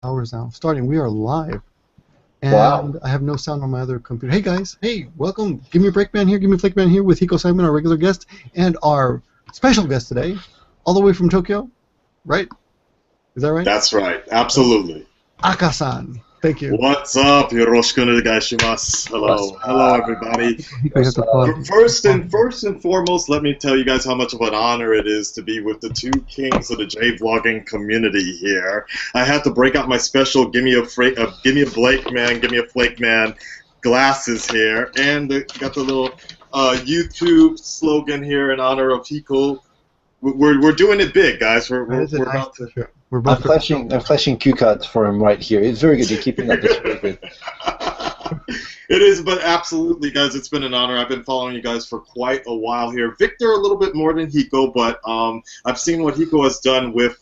hours now. Starting, we are live. And wow. I have no sound on my other computer. Hey guys, hey, welcome. Give me a breakman here, give me a Flakman here with Hiko Simon, our regular guest, and our special guest today, all the way from Tokyo, right? Is that right? That's right, absolutely. Akasan. Thank you. What's up? Yoroshiku onegaishimasu. Hello, everybody. First and foremost, let me tell you guys how much of an honor it is to be with the two kings of the J-vlogging community here. I had to break out my special give me a Flake man glasses here, and got the little YouTube slogan here in honor of Hiko. We're doing it big, guys. We're about to. We're I'm both flashing cue cards for him right here. It's very good. You're keeping up this very good. It is, but absolutely, guys, it's been an honor. I've been following you guys for quite a while here. Victor a little bit more than Hiko, but I've seen what Hiko has done with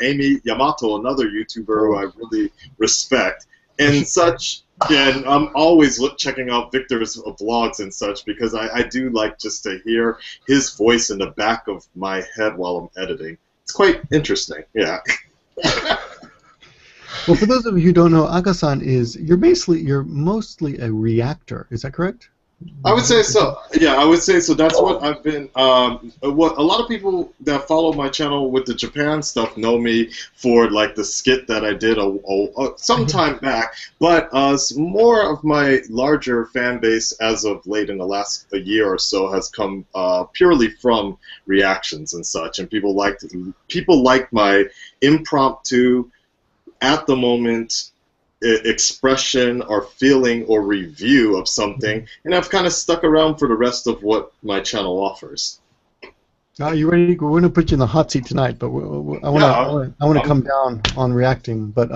Amy Yamato, another YouTuber who I really respect, and such. And I'm always checking out Victor's vlogs and such because I do like just to hear his voice in the back of my head while I'm editing. It's quite interesting, yeah. Well, for those of you who don't know, Akasan is you're mostly a reactor. Is that correct? I would say so. Yeah, I would say so. That's what I've been. What a lot of people that follow my channel with the Japan stuff know me for, like the skit that I did some time back. But more of my larger fan base as of late in the last year or so has come purely from reactions and such, and people like my impromptu, at the moment, expression or feeling or review of something, and I've kind of stuck around for the rest of what my channel offers. Now, you ready? We're going to put you in the hot seat tonight, but I want to come down on reacting. But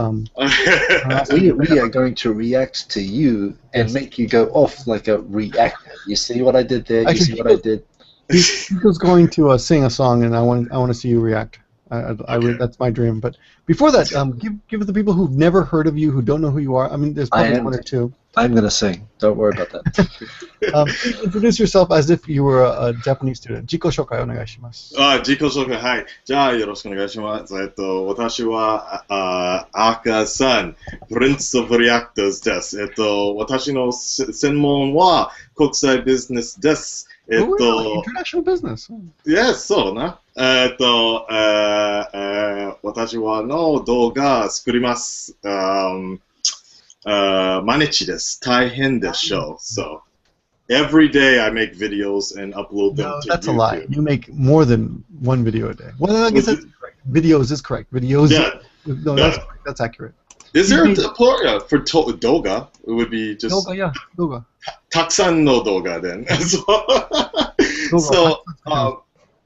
we are going to react to you and make you go off like a reactor. You see what I did there? You see what I did? He's going to sing a song, and I want to see you react. That's my dream. But before that, give the people who've never heard of you, who don't know who you are. I mean, there's probably one or two. I'm gonna sing. Don't worry about that. Introduce yourself as if you were a Japanese student. Jiko shokai onegaishimasu. Jiko shokai, はい。じゃあよろしくお願いします。私はAkasan, Prince of Reactors です。私の専門は国際ビジネスです。International business. Yes, そうな。私はの動画作ります。毎日です。大変でしょう。So, every day I make videos and upload them to that's YouTube. A lie. You make more than one video a day. Well, I guess that's correct. Videos is correct. Videos. Yeah. No, that's correct. That's accurate. Is there a plural for doga? It would be just doga, yeah, doga. たくさんの動画 then. So,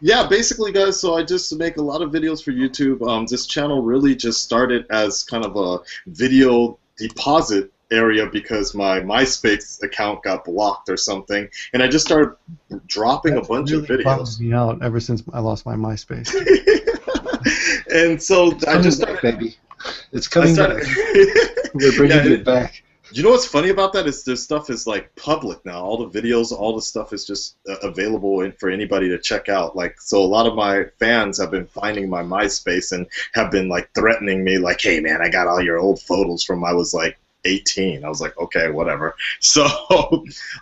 yeah, basically, guys, so I just make a lot of videos for YouTube. This channel really just started as kind of a video deposit area because my Myspace account got blocked or something, and I just started dropping a bunch of videos. Bummed me out ever since I lost my Myspace. And so I just started, baby. It's coming back. We're bringing it back. You know what's funny about that is this stuff is like public now. All the videos, all the stuff is just available for anybody to check out. Like, so a lot of my fans have been finding my MySpace and have been like threatening me, like, "Hey man, I got all your old photos from I was like 18." I was like, okay, whatever. So,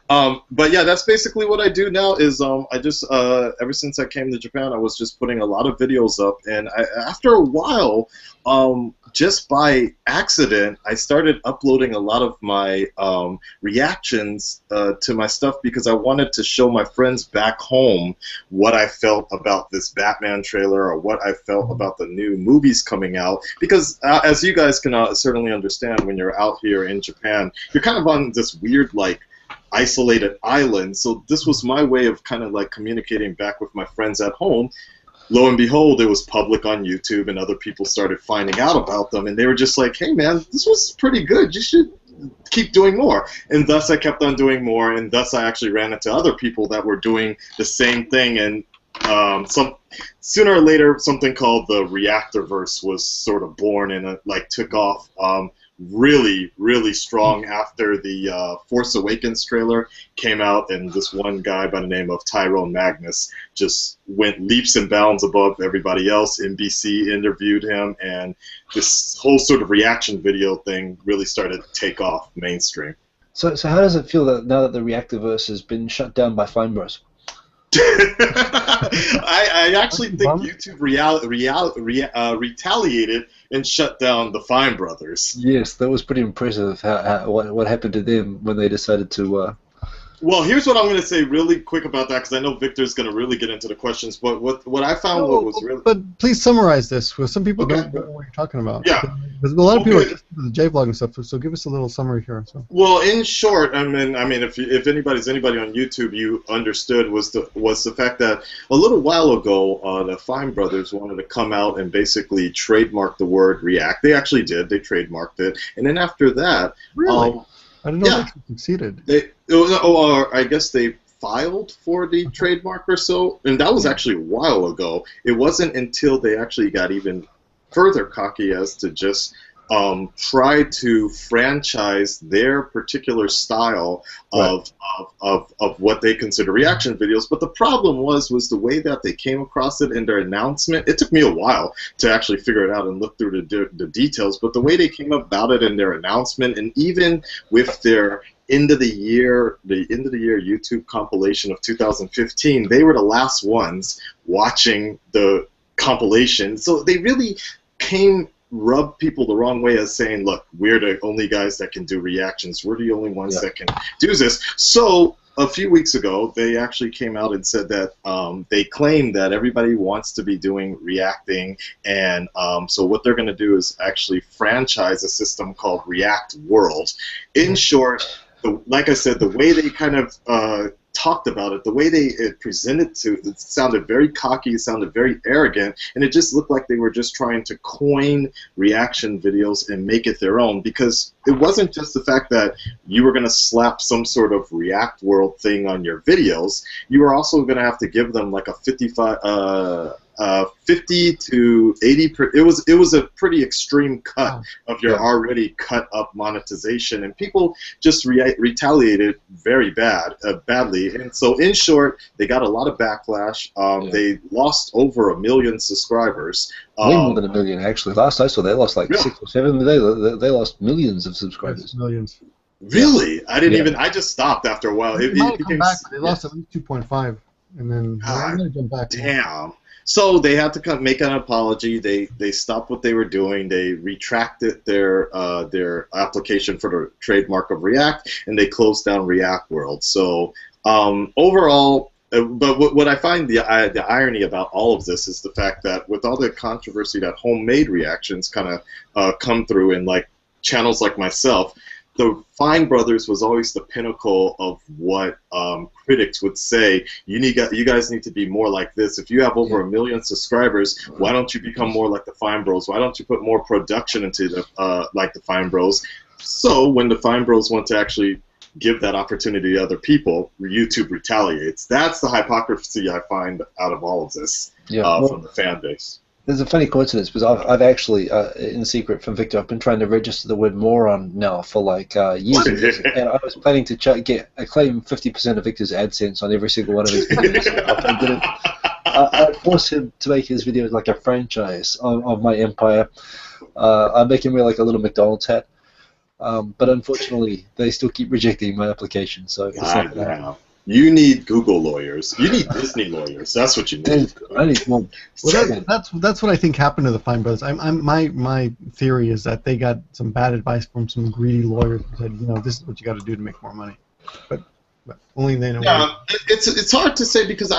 but yeah, that's basically what I do now. Is I just ever since I came to Japan, I was just putting a lot of videos up, and after a while, just by accident, I started uploading a lot of my reactions to my stuff because I wanted to show my friends back home what I felt about this Batman trailer or what I felt about the new movies coming out. Because as you guys can certainly understand, when you're out here in Japan, you're kind of on this weird, like, isolated island. So this was my way of kind of like communicating back with my friends at home. Lo and behold, it was public on YouTube, and other people started finding out about them, and they were just like, "Hey, man, this was pretty good. You should keep doing more." And thus, I kept on doing more, and thus, I actually ran into other people that were doing the same thing, and sooner or later, something called the Reactorverse was sort of born, and it like took off really, really strong after the Force Awakens trailer came out, and this one guy by the name of Tyrone Magnus just went leaps and bounds above everybody else. NBC interviewed him, and this whole sort of reaction video thing really started to take off mainstream. So how does it feel that now that the Reactiverse has been shut down by Fine Bros? I actually think YouTube retaliated and shut down the Fine Brothers. Yes, that was pretty impressive. What happened to them when they decided to? Well, here's what I'm going to say really quick about that, because I know Victor's going to really get into the questions. But what I found was really. But please summarize this, because some people don't know what you're talking about. Yeah. Because a lot of people are just the J-Vlog and stuff. So give us a little summary here. So. Well, in short, I mean, if anybody on YouTube, you understood was the fact that a little while ago, the Fine Brothers wanted to come out and basically trademark the word React. They actually did. They trademarked it, and then after that, really. I didn't know they succeeded. I guess they filed for the trademark or so, and that was actually a while ago. It wasn't until they actually got even further cocky as to just try to franchise their particular style of what they consider reaction videos. But the problem was the way that they came across it in their announcement. It took me a while to actually figure it out and look through the details, but the way they came about it in their announcement, and even with their end of the year YouTube compilation of 2015, they were the last ones watching the compilation. So they really rub people the wrong way as saying, look, we're the only guys that can do reactions. We're the only ones that can do this. So a few weeks ago, they actually came out and said that they claim that everybody wants to be doing reacting, and so what they're going to do is actually franchise a system called React World. In short, like I said, the way they kind of talked about it, the way they presented it sounded very cocky, it sounded very arrogant, and it just looked like they were just trying to coin reaction videos and make it their own, because it wasn't just the fact that you were going to slap some sort of React World thing on your videos, you were also going to have to give them like a 50 to 80%. It was a pretty extreme cut of your already cut up monetization, and people just retaliated very badly. And so, in short, they got a lot of backlash. They lost over 1 million subscribers. Way more than 1 million, actually. Last I saw, they lost like 6 or 7. They lost millions of subscribers. Millions. Really? I didn't even. I just stopped after a while. It became back. They lost at least 2.5, and then they jumped back. Damn. So they had to make an apology. They stopped what they were doing. They retracted their application for the trademark of React, and they closed down React World. So overall, but what I find the irony about all of this is the fact that with all the controversy that homemade reactions kind of come through in like channels like myself, the Fine Brothers was always the pinnacle of what critics would say. You guys need to be more like this. If you have over 1 million subscribers, why don't you become more like the Fine Bros? Why don't you put more production into the like the Fine Bros? So when the Fine Bros want to actually give that opportunity to other people, YouTube retaliates. That's the hypocrisy I find out of all of this from the fan base. There's a funny coincidence, because I've actually, in secret from Victor, I've been trying to register the word moron now for like years and years, and I was planning to claim 50% of Victor's AdSense on every single one of his videos. I forced him to make his videos like a franchise of my empire. I make him wear like a little McDonald's hat, but unfortunately, they still keep rejecting my application. So it's not gonna happen. You need Google lawyers. You need Disney lawyers. That's what you need. I need one. Well, that's what I think happened to the Fine Brothers. My theory is that they got some bad advice from some greedy lawyers who said, this is what you got to do to make more money. But only they know. Yeah, it's hard to say, because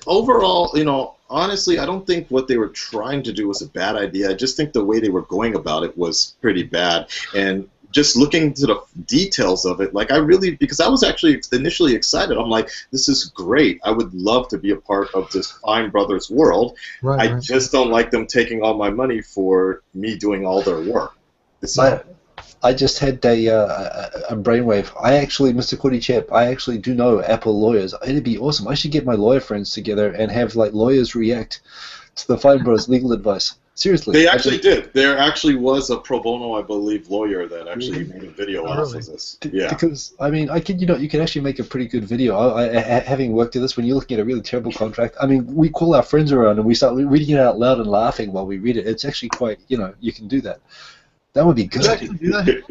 overall, honestly, I don't think what they were trying to do was a bad idea. I just think the way they were going about it was pretty bad. And just looking into the details of it, because I was actually initially excited. I'm like, this is great. I would love to be a part of this Fine Brothers world. I just don't like them taking all my money for me doing all their work. I just had a brainwave. Mr. Cootie Chap, I actually do know Apple lawyers. It'd be awesome. I should get my lawyer friends together and have like lawyers react to the Fine Bros legal advice. Seriously. They actually did. There actually was a pro bono, I believe, lawyer that actually made a video off of this. Yeah. Because, I mean, I kid you not, you can actually make a pretty good video. Having worked at this, when you're looking at a really terrible contract, I mean, we call our friends around and we start reading it out loud and laughing while we read it. It's actually quite, you know, you can do that. That would be good.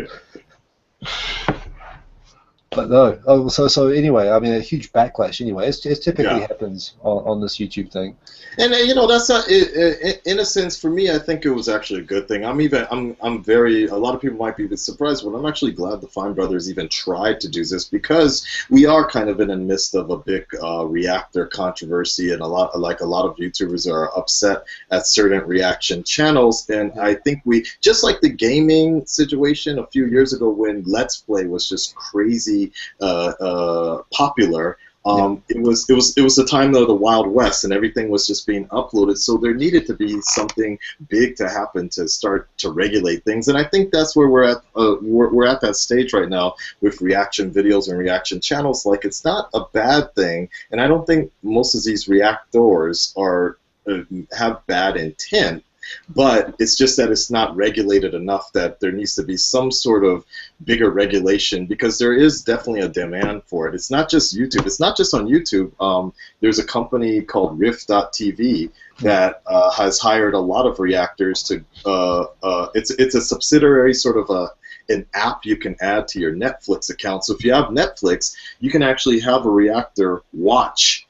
But no, so anyway, I mean, a huge backlash anyway. It typically happens on this YouTube thing. And you know, that's not in a sense for me. I think it was actually a good thing. I'm very. A lot of people might be a bit surprised, but I'm actually glad the Fine Brothers even tried to do this because we are kind of in the midst of a big reactor controversy, and a lot of YouTubers are upset at certain reaction channels. And I think we just like the gaming situation a few years ago when Let's Play was just crazy popular. It was the time of the Wild West, and everything was just being uploaded. So there needed to be something big to happen to start to regulate things, and I think that's where we're at. We're at that stage right now with reaction videos and reaction channels. Like, it's not a bad thing, and I don't think most of these reactors are have bad intent. But it's just that it's not regulated enough that there needs to be some sort of bigger regulation, because there is definitely a demand for it. It's not just YouTube. It's not just on YouTube. There's a company called Rift.tv that has hired a lot of reactors to. It's a subsidiary, sort of an app you can add to your Netflix account. So if you have Netflix, you can actually have a reactor watch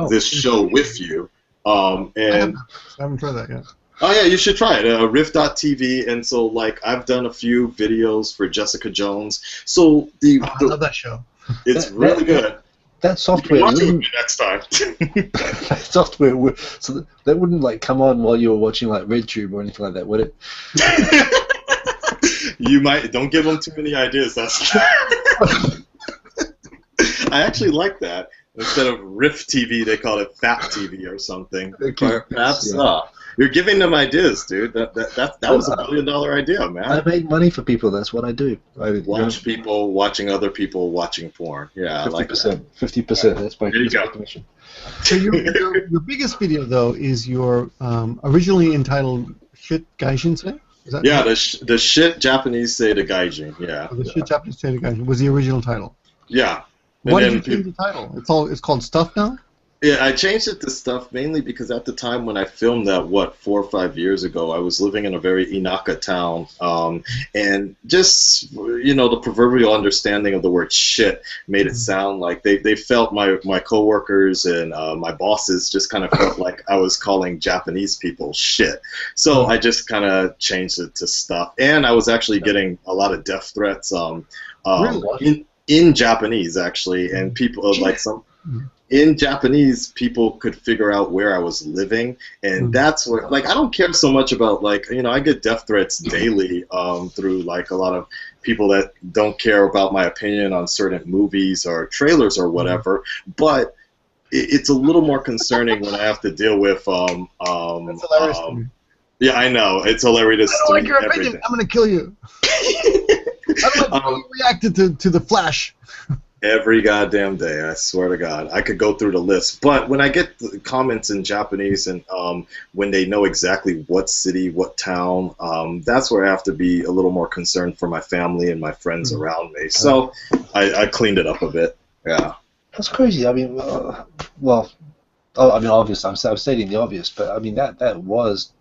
this show with you. And I haven't tried that yet. Oh yeah, you should try it. Rift.tv, and so like I've done a few videos for Jessica Jones. So I love that show. It's really good. That software watch it with me next time. That software, so that wouldn't like come on while you were watching like RedTube or anything like that, would it? You might. Don't give them too many ideas. That's. I actually like that. Instead of Rift TV, they call it Fat TV or something. Perhaps you're giving them ideas, dude. That was $1 billion idea, man. I make money for people. That's what I do. Watch people watching other people watching porn. Yeah, 50%. I like that. 50%. That's my commission. So your biggest video though is your originally entitled "Shit Gaijin Say." Is that right? the shit Japanese say to Gaijin. Yeah. The shit Japanese say to Gaijin was the original title. Yeah. Why did you change the title? It's called Stuff now? Yeah, I changed it to Stuff mainly because at the time when I filmed that, 4 or 5 years ago, I was living in a very Inaka town, and just, you know, the proverbial understanding of the word shit made it sound like they felt my coworkers and my bosses just kind of felt like I was calling Japanese people shit. So I just kind of changed it to Stuff, and I was actually getting a lot of death threats in Japanese, actually, and people in Japanese, people could figure out where I was living, and that's what, like, I don't care so much about, like, you know, I get death threats daily through, like, a lot of people that don't care about my opinion on certain movies or trailers or whatever, but it's a little more concerning when I have to deal with, That's hilarious to me. Yeah, I know, it's hilarious. I don't like your opinion, I'm going to kill you. I don't like how you reacted to The Flash. Every goddamn day, I swear to God. I could go through the list. But when I get the comments in Japanese and when they know exactly what city, what town, that's where I have to be a little more concerned for my family and my friends around me. So I cleaned it up a bit. Yeah. That's crazy. I mean, obviously, I'm stating the obvious, but I mean, that was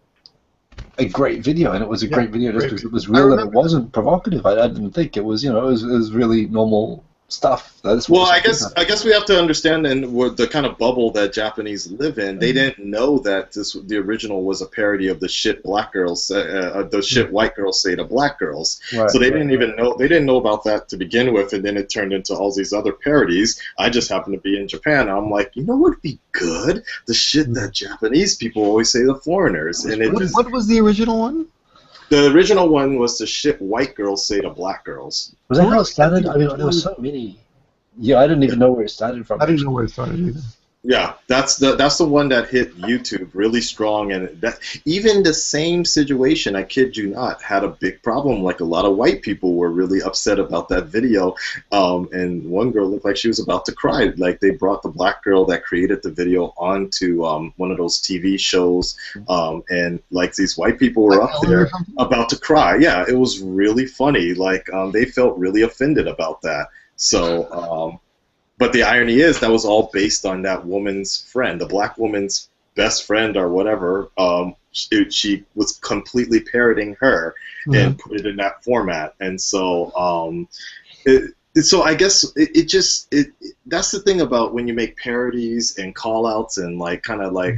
a great video, and it was a great video just because it was real and it wasn't provocative. I didn't think it was, you know, it was really normal stuff. Well, I guess we have to understand the kind of bubble that Japanese live in. They didn't know that the original was a parody of the shit black girls, the shit white girls say to black girls. Right, so they didn't even know. They didn't know about that to begin with, and then it turned into all these other parodies. I just happened to be in Japan. I'm like, you know what would be good? The shit that Japanese people always say to foreigners. And what was the original one? The original one was the shit white girls say to black girls. Was that how it started? I mean, there were so many. Yeah, I didn't even know where it started from. I didn't know where it started either. Yeah, that's the one that hit YouTube really strong, and that even the same situation, I kid you not, had a big problem. Like a lot of white people were really upset about that video, and one girl looked like she was about to cry. Like they brought the black girl that created the video onto one of those TV shows, and like these white people were up there about to cry. Yeah, it was really funny. Like they felt really offended about that. So. But the irony is that was all based on that woman's friend, the black woman's best friend or whatever. She was completely parroting her and put it in that format. And so, so I guess that's the thing about when you make parodies and call-outs and like kind of like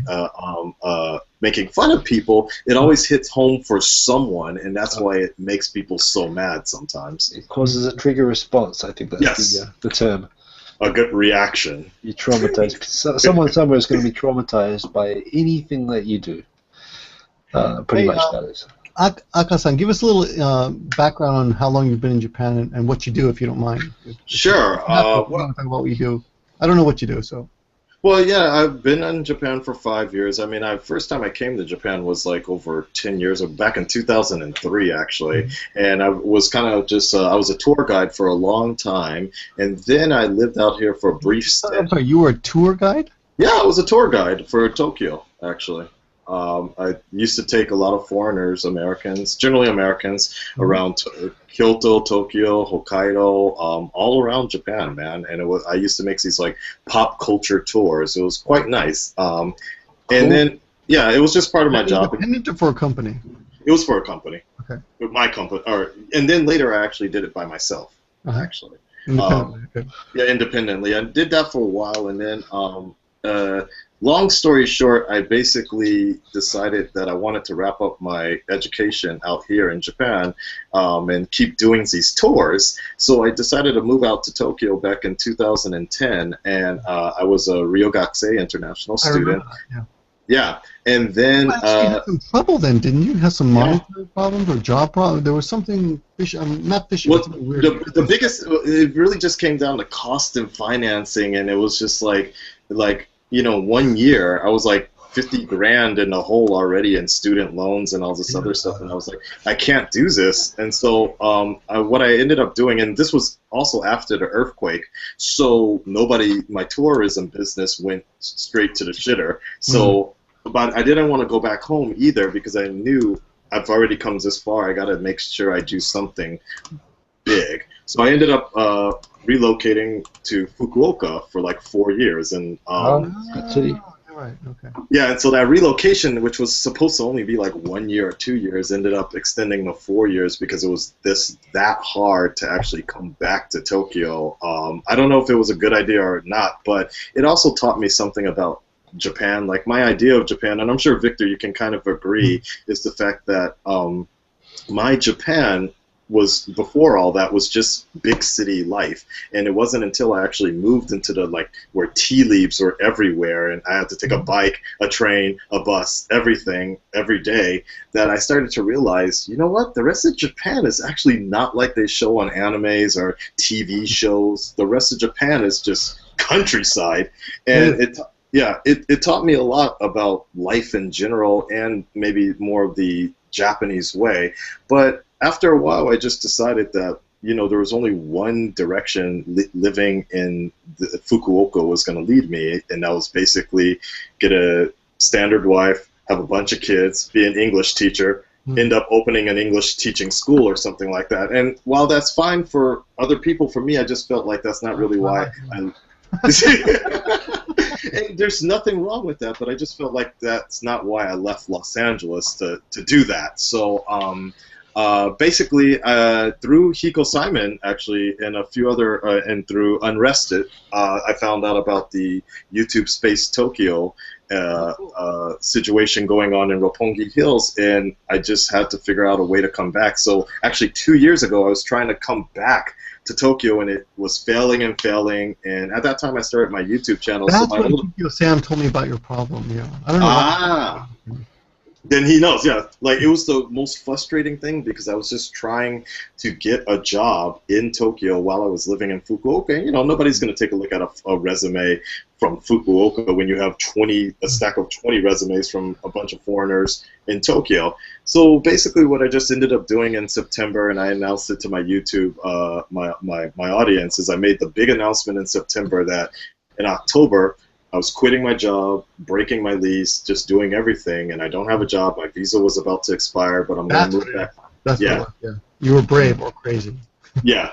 making fun of people, it always hits home for someone, and that's why it makes people so mad sometimes. It causes a trigger response. I think that's the term. A good reaction. You traumatize. Someone somewhere is going to be traumatized by anything that you do. Pretty much that is. Akasan, give us a little background on how long you've been in Japan and what you do, if you don't mind. Sure. Talk about what you do. I don't know what you do, so. Well, yeah, I've been in Japan for 5 years. I mean, first time I came to Japan was like over 10 years ago, back in 2003, actually. And I was kind of just, I was a tour guide for a long time. And then I lived out here for a brief stint. I'm sorry, you were a tour guide? Yeah, I was a tour guide for Tokyo, actually. I used to take a lot of foreigners, Americans, generally Americans, around Kyoto, Tokyo, Hokkaido, all around Japan, man. And I used to make these like pop culture tours. It was quite nice. And then, yeah, it was just part of my job. Independent or for a company? It was for a company. Okay. My company, and then later I actually did it by myself, actually. Independently. Yeah, independently. I did that for a while, and then. Long story short, I basically decided that I wanted to wrap up my education out here in Japan and keep doing these tours. So I decided to move out to Tokyo back in 2010, and I was a Ryogakse international student. Yeah, and then... You had some trouble then, didn't you? You had some monetary problems or job problems? There was something not fishy. Well, the biggest... It really just came down to cost and financing, and it was just like 1 year, I was like 50 grand in the hole already in student loans and all this other stuff, and I was like, I can't do this. And so what I ended up doing, and this was also after the earthquake, so my tourism business went straight to the shitter. So, but I didn't want to go back home either because I knew I've already come this far. I got to make sure I do something big. So I ended up relocating to Fukuoka for like 4 years, and right, okay. Yeah, and so that relocation, which was supposed to only be like 1 year or 2 years, ended up extending to 4 years because it was that hard to actually come back to Tokyo. I don't know if it was a good idea or not, but it also taught me something about Japan. Like my idea of Japan, and I'm sure Victor, you can kind of agree, is the fact that my Japan was before all that was just big city life, and it wasn't until I actually moved into the where tea leaves were everywhere and I had to take a bike, a train, a bus, everything every day, that I started to realize, you know what, the rest of Japan is actually not like they show on animes or TV shows. The rest of Japan is just countryside, and it taught me a lot about life in general and maybe more of the Japanese way. But after a while, I just decided that, there was only one direction living in Fukuoka was going to lead me, and that was basically get a standard wife, have a bunch of kids, be an English teacher, end up opening an English teaching school or something like that. And while that's fine for other people, for me, I just felt like that's not really why I... And there's nothing wrong with that, but I just felt like that's not why I left Los Angeles to do that. So basically, through Hiko Simon, actually, and a few other, and through Unrested, I found out about the YouTube Space Tokyo situation going on in Roppongi Hills, and I just had to figure out a way to come back. So actually 2 years ago, I was trying to come back to Tokyo, and it was failing and failing, and at that time I started my YouTube channel. That's what Tokyo Sam told me about your problem, yeah. I don't know. Then he knows, yeah. Like, it was the most frustrating thing because I was just trying to get a job in Tokyo while I was living in Fukuoka. You know, nobody's going to take a look at a resume from Fukuoka when you have a stack of 20 resumes from a bunch of foreigners in Tokyo. So basically what I just ended up doing in September, and I announced it to my YouTube, my audience, is I made the big announcement in September that in October, I was quitting my job, breaking my lease, just doing everything, and I don't have a job. My visa was about to expire, but I'm going to move back. That's yeah. Yeah. You were brave or crazy. Yeah.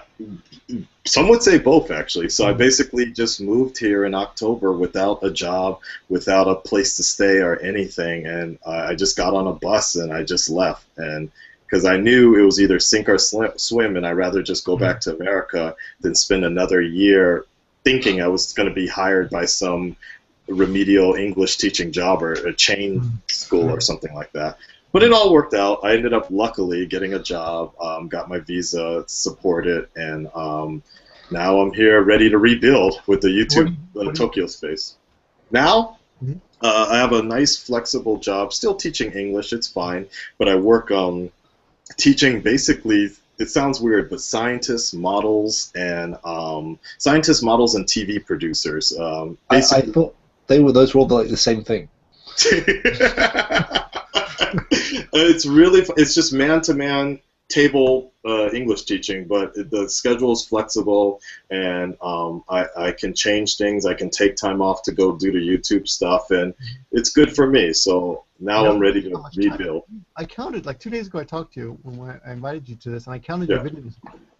Some would say both, actually. So I basically just moved here in October without a job, without a place to stay or anything, and I just got on a bus and I just left. And because I knew it was either sink or swim, and I'd rather just go back to America than spend another year thinking I was going to be hired by some remedial English teaching job or a chain school or something like that. But it all worked out. I ended up luckily getting a job, got my visa supported, and now I'm here ready to rebuild with the YouTube Tokyo space. Now, I have a nice flexible job, still teaching English, it's fine, but I work teaching basically, it sounds weird, but scientists, models, and TV producers. I thought those were all like the same thing. It's just man-to-man table English teaching, but the schedule is flexible, and I can change things. I can take time off to go do the YouTube stuff, and it's good for me. So now I'm ready to rebuild. I counted, like 2 days ago I talked to you when I invited you to this, and I counted your videos.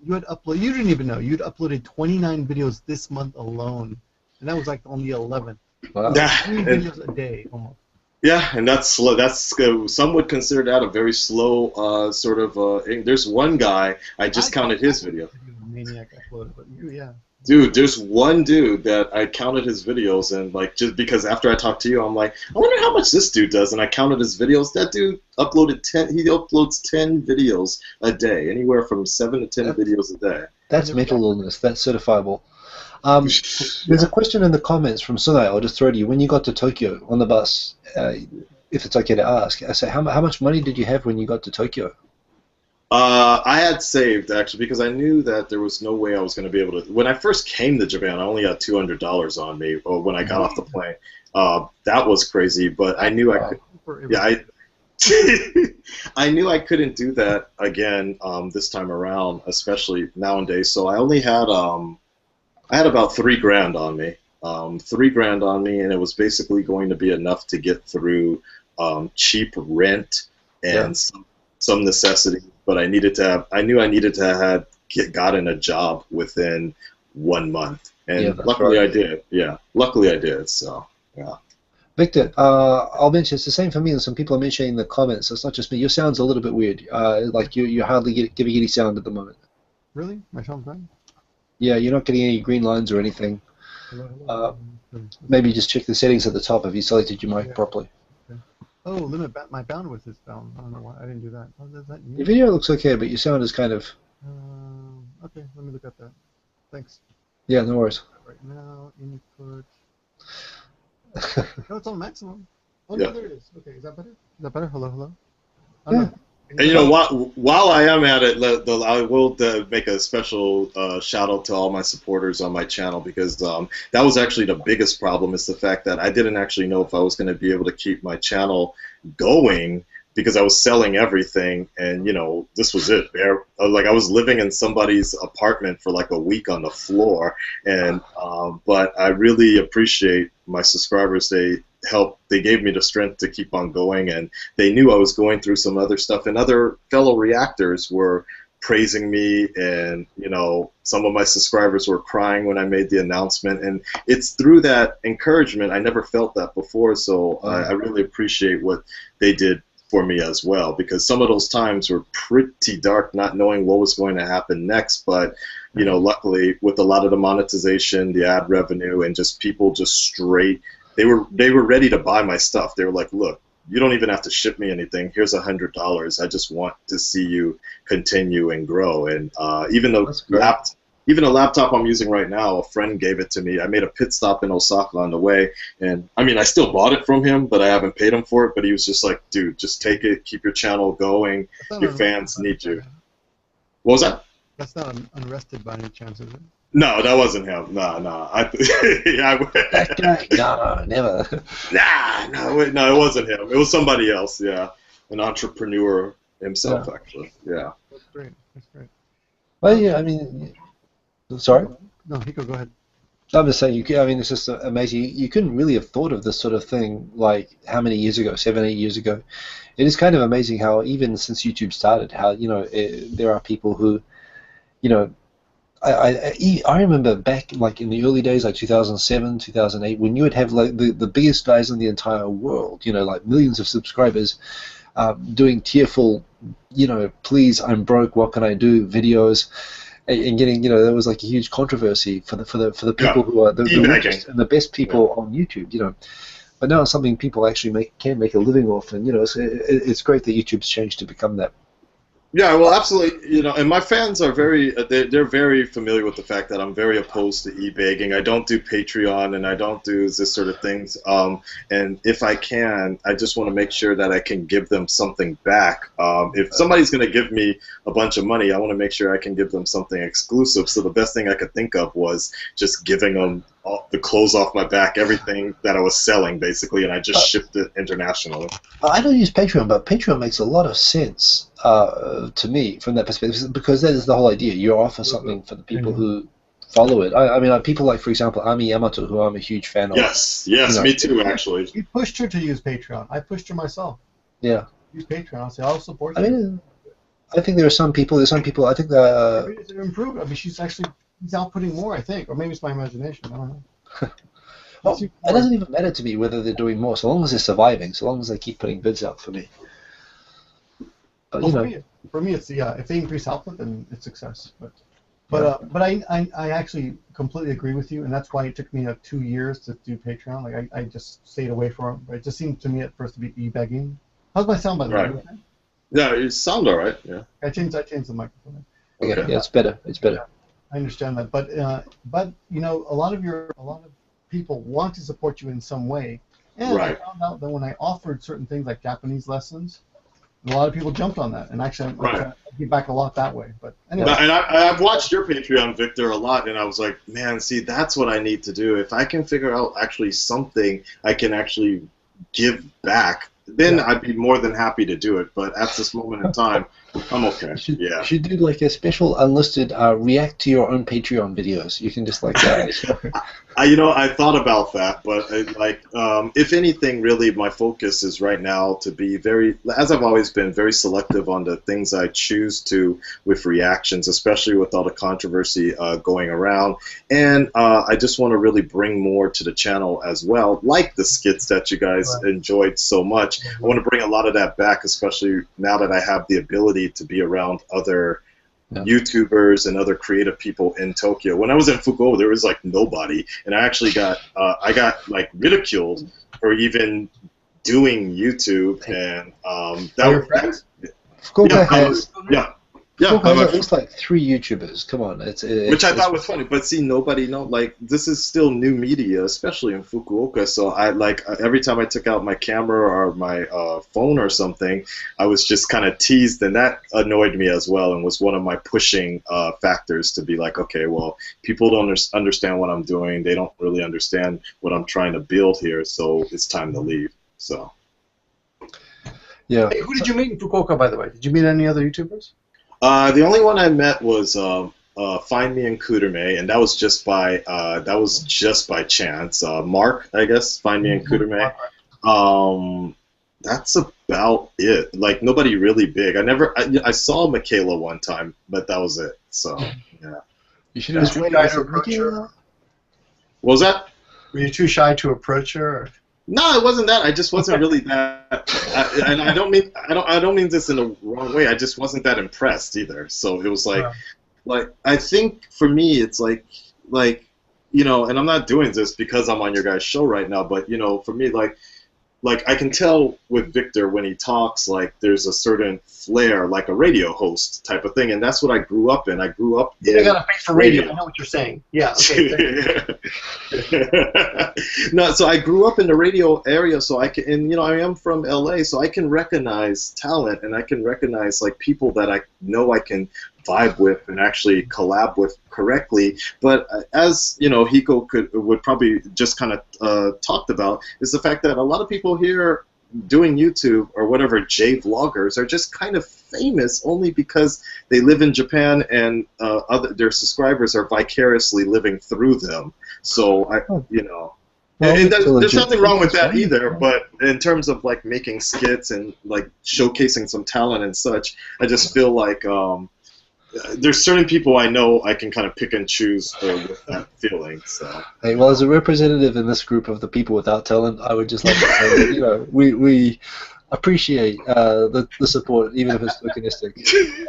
You had uploaded, you didn't even know, you'd uploaded 29 videos this month alone, and that was like only 11. Wow. 3 videos a day almost. Yeah, and that's slow. Some would consider that a very slow sort of. There's one guy I counted his video. Maniac uploaded, but yeah. Dude, there's one dude that I counted his videos, and like just because after I talked to you, I'm like, I wonder how much this dude does, and I counted his videos. That dude uploaded 10. He uploads 10 videos a day, anywhere from 7 to 10 videos a day. That's mental illness. That's certifiable. There's a question in the comments from Sunai. I'll just throw to you. When you got to Tokyo on the bus, if it's okay to ask, I say, how much money did you have when you got to Tokyo? I had saved, actually, because I knew that there was no way I was going to be able to. When I first came to Japan, I only had $200 on me when I got off the plane. That was crazy, but I knew I could. Yeah, I knew I couldn't do that again this time around, especially nowadays. So I only had I had about $3,000 on me. $3,000 on me, and it was basically going to be enough to get through cheap rent and some necessities. But I needed to have. I knew I needed to have gotten a job within 1 month, and luckily I did. Yeah, luckily I did. So yeah. Victor, I'll mention it's the same for me, and some people are mentioning in the comments. It's not just me. Your sound's a little bit weird. Like you're hardly giving any sound at the moment. Really? My sound's bad? Yeah, you're not getting any green lines or anything. Maybe just check the settings at the top if you selected your mic properly. Okay. Oh, limit my bandwidth is down. I don't know why I didn't do that. Oh, is that you? Your video looks okay, but your sound is kind of. Okay, let me look at that. Thanks. Yeah, no worries. Right now, input. No, it's on maximum. Oh, yeah. No, there it is. Okay, is that better? Is that better? Hello, hello. Yeah. And you know, while I am at it, I will make a special shout out to all my supporters on my channel, because that was actually the biggest problem, is the fact that I didn't actually know if I was going to be able to keep my channel going, because I was selling everything, and you know, this was it. Like I was living in somebody's apartment for like a week on the floor, and but I really appreciate my subscribers. They gave me the strength to keep on going, and they knew I was going through some other stuff, and other fellow reactors were praising me, and you know, some of my subscribers were crying when I made the announcement, and it's through that encouragement. I never felt that before, so I really appreciate what they did for me as well, because some of those times were pretty dark, not knowing what was going to happen next, but you know, luckily with a lot of the monetization, the ad revenue, and just people just straight, they were ready to buy my stuff. They were like, look, you don't even have to ship me anything. Here's $100. I just want to see you continue and grow. And even though even a laptop I'm using right now, a friend gave it to me. I made a pit stop in Osaka on the way, and I mean, I still bought it from him, but I haven't paid him for it. But he was just like, dude, just take it, keep your channel going. Your fans need you. What was that? That's not unrested by any chance, is it? No, that wasn't him. No. That guy? No, never. No, it wasn't him. It was somebody else. Yeah, an entrepreneur himself, actually. Yeah. That's great. That's great. Well, yeah, I mean, sorry. No, Hiko, go ahead. I'm just saying, I mean, it's just amazing. You couldn't really have thought of this sort of thing like how many years ago, 7, 8 years ago. It is kind of amazing how even since YouTube started, how there are people who, I remember back like in the early days, like 2007, 2008, when you would have like the biggest guys in the entire world, like millions of subscribers, doing tearful, please, I'm broke, what can I do, videos. And getting, there was like a huge controversy for the people who are the richest and the best people on YouTube, But now it's something people actually can make a living off, and it's great that YouTube's changed to become that. Yeah, well, absolutely. And my fans are they're very familiar with the fact that I'm very opposed to e-begging. I don't do Patreon, and I don't do this sort of things. And if I can, I just want to make sure that I can give them something back. If somebody's going to give me a bunch of money, I want to make sure I can give them something exclusive. So the best thing I could think of was just giving them the clothes off my back, everything that I was selling, basically, and I just shipped it internationally. I don't use Patreon, but Patreon makes a lot of sense to me from that perspective, because that is the whole idea. You offer something for the people who follow it. I mean, people like, for example, Ami Yamato, who I'm a huge fan of. Yes, me too, actually. You pushed her to use Patreon. I pushed her myself. Yeah. Use Patreon. I'll say, I'll support you. I mean, I think there are some people, I think that... Maybe it's improved. I mean, she's outputting more, I think. Or maybe it's my imagination. I don't know. Well, it doesn't even matter to me whether they're doing more, so long as they're surviving, so long as they keep putting vids out for me. But, for me, it's if they increase output, then it's success. But I actually completely agree with you, and that's why it took me 2 years to do Patreon. Like I just stayed away from it. It just seemed to me at first to be e-begging. How's my sound, by the way? Right. Yeah, you sound all right. Yeah. I changed the microphone. Okay. Yeah, it's better. It's better. I understand that, but a lot of people want to support you in some way, and I found out that when I offered certain things like Japanese lessons, a lot of people jumped on that, and actually I give back a lot that way. But anyway. And I've watched your Patreon, Victor, a lot, and I was like, man, see, that's what I need to do. If I can figure out actually something I can actually give back, then I'd be more than happy to do it. But at this moment in time, I'm okay. You should do like a special unlisted react to your own Patreon videos. You can just like I thought about that, but if anything, really, my focus is right now to be as I've always been, very selective on the things I choose to with reactions, especially with all the controversy going around. And I just want to really bring more to the channel as well, like the skits that you guys enjoyed so much. I want to bring a lot of that back, especially now that I have the ability to be around other YouTubers and other creative people in Tokyo. When I was in Fukuoka, there was like nobody, and I actually got like ridiculed for even doing YouTube, and Fukuoka has Fukuoka has at least like 3 YouTubers. Come on, which I thought was funny, but see, nobody this is still new media, especially in Fukuoka. So I every time I took out my camera or my phone or something, I was just kind of teased, and that annoyed me as well, and was one of my pushing factors to be like, okay, well, people don't understand what I'm doing. They don't really understand what I'm trying to build here, so it's time to leave. So. Yeah. Hey, who did you meet in Fukuoka, by the way? Did you meet any other YouTubers? The only one I met was Find Me in Kurume, and that was just by chance. Mark, I guess, Find Me in Kurume. That's about it. Like, nobody really big. I saw Michaela one time, but that was it. So yeah. You should have been shy to approach her. What was that? Were you too shy to approach her? Or? No, it wasn't that. I just wasn't really that, and I don't mean this in the wrong way. I just wasn't that impressed either. So it was like I think for me, it's like and I'm not doing this because I'm on your guys' show right now, but for me, like, like I can tell with Victor when he talks, like there's a certain flair, like a radio host type of thing, and that's what I grew up in. I grew up in. I got a face for radio. I know what you're saying. Yeah. Okay, no, so I grew up in the radio area, so I can, and I am from LA, so I can recognize talent, and I can recognize like people that I know I can vibe with and actually collab with correctly. But as Hiko would probably just kind of talked about, is the fact that a lot of people here doing YouTube or whatever J-vloggers are just kind of famous only because they live in Japan and their subscribers are vicariously living through them. So and there's nothing wrong with that either, but in terms of like making skits and like showcasing some talent and such, I just feel like there's certain people I know I can kind of pick and choose with that feeling. So. Hey, well, as a representative in this group of the people without talent, I would just like to say that, we appreciate the support, even if it's tokenistic.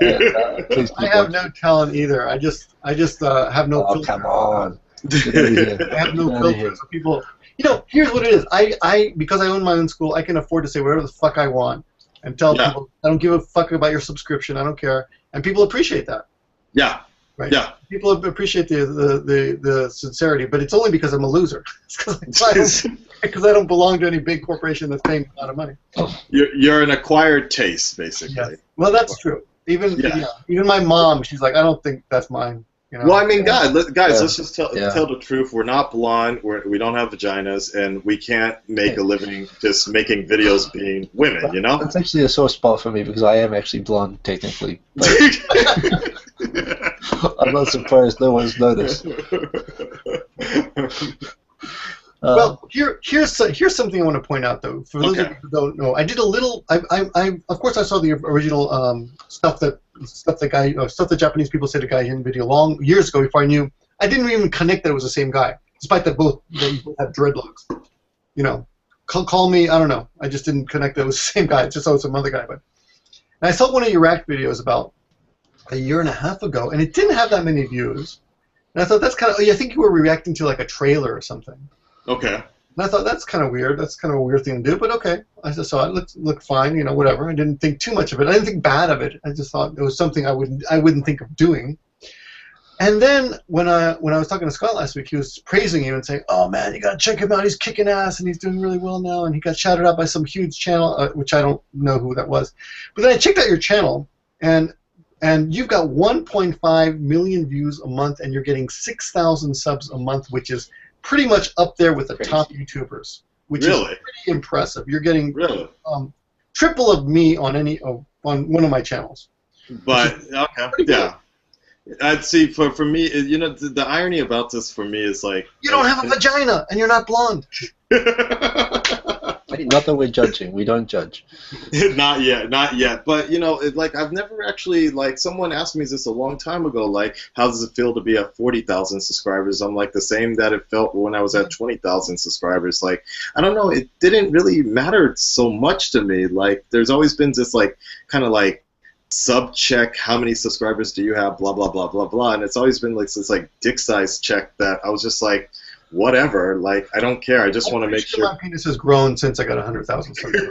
And, please I have no talent either. I just have no filter. Come on. I have no filter. So people, here's what it is. Because I own my own school, I can afford to say whatever the fuck I want and tell people I don't give a fuck about your subscription. I don't care. And people appreciate that. Yeah. Right? Yeah. People appreciate the sincerity, but it's only because I'm a loser. It's because I don't belong to any big corporation that's paying a lot of money. You're an acquired taste, basically. Yes. Well, that's true. Even my mom, she's like, I don't think that's mine. Well, I mean, guys, let's just tell the truth. We're not blonde. We don't have vaginas, and we can't make a living just making videos being women. That's actually a sore spot for me because I am actually blonde technically. I'm not surprised no one's noticed. Well, here's something I want to point out though. For those of you who don't know, I did a little. Of course I saw the original stuff that Japanese people said to Gaijin video years ago before I knew. I didn't even connect that it was the same guy, despite that both have dreadlocks. Call me, I don't know. I just didn't connect that it was the same guy. It's just some other guy. And I saw one of your react videos about a year and a half ago, and it didn't have that many views. And I thought that's kind of. I think you were reacting to like a trailer or something. Okay. And I thought that's kind of weird. That's kind of a weird thing to do, but okay. I just saw it. Looked fine, whatever. I didn't think too much of it. I didn't think bad of it. I just thought it was something I wouldn't think of doing. And then when I was talking to Scott last week, he was praising you and saying, "Oh man, you gotta check him out. He's kicking ass and he's doing really well now." And he got shouted out by some huge channel, which I don't know who that was. But then I checked out your channel, and you've got 1.5 million views a month, and you're getting 6,000 subs a month, which is pretty much up there with the top YouTubers, which is pretty impressive. You're getting triple of me on one of my channels. But yeah, I'd see for me, the irony about this for me is like you don't have a vagina and you're not blonde. Not that we're judging. We don't judge. Not yet. But like I've never actually someone asked me this a long time ago. Like, how does it feel to be at 40,000 subscribers? I'm like the same that it felt when I was at 20,000 subscribers. Like, I don't know. It didn't really matter so much to me. Like, there's always been this kind of sub check. How many subscribers do you have? Blah blah blah blah blah. And it's always been this dick size check that I was just like, whatever, I don't care. I just want to make sure. My penis has grown since I got 100,000 subscribers.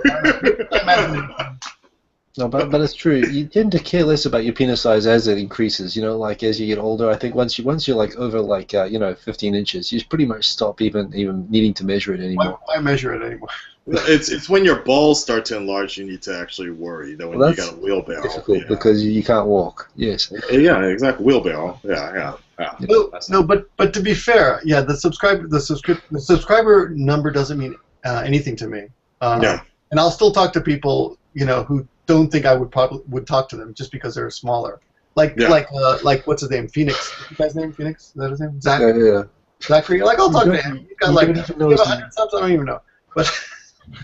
No, but it's true. You tend to care less about your penis size as it increases. As you get older, I think once you're over 15 inches, you pretty much stop even needing to measure it anymore. Why measure it anymore? It's when your balls start to enlarge you need to actually worry. When you got a wheelbarrow. Difficult because you can't walk. Yes. Yeah, exactly. Wheelbarrow. Yeah. No, but to be fair, the subscriber number doesn't mean anything to me. And I'll still talk to people who don't think I would talk to them just because they're smaller. Like what's his name? Phoenix. You guy's name? Phoenix? Is that his name? Zach. Yeah. Zachary. I'll talk to him. He's got 100 subs. I don't even know. But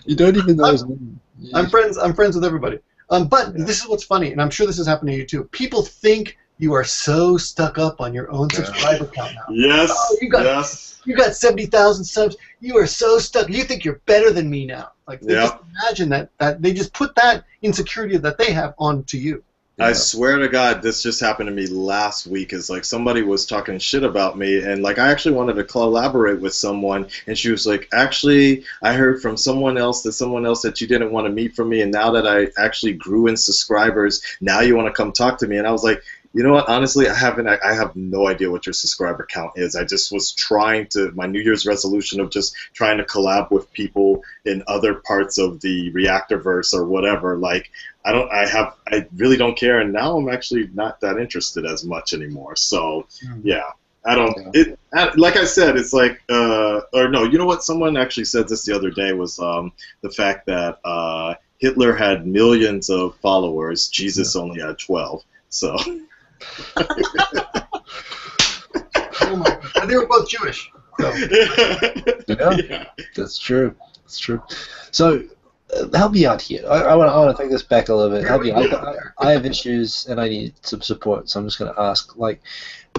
you don't even know his name. I'm friends with everybody. But this is what's funny, and I'm sure this has happened to you too. People think you are so stuck up on your own subscriber count now. Yes. Oh, you got 70,000 subs. You are so stuck. You think you're better than me now. They just imagine that they just put that insecurity that they have onto you. I swear to God, this just happened to me last week. Is like somebody was talking shit about me, and like I actually wanted to collaborate with someone, and she was like, "Actually, I heard from someone else that you didn't want to meet from me, and now that I actually grew in subscribers, now you want to come talk to me." And I was like, you know what? Honestly, I have no idea what your subscriber count is. I just was trying to, my New Year's resolution of just trying to collab with people in other parts of the Reactorverse or whatever. Like, I really don't care, and now I'm actually not that interested as much anymore. So, yeah. Like I said, it's like, or no, you know what? Someone actually said this the other day was the fact that Hitler had millions of followers, Jesus only had 12. So. Oh my God. They were both Jewish. So. Yeah, that's true. That's true. So, help me out here. I want to take this back a little bit. Help me. I have issues and I need some support. So I'm just going to ask. Like,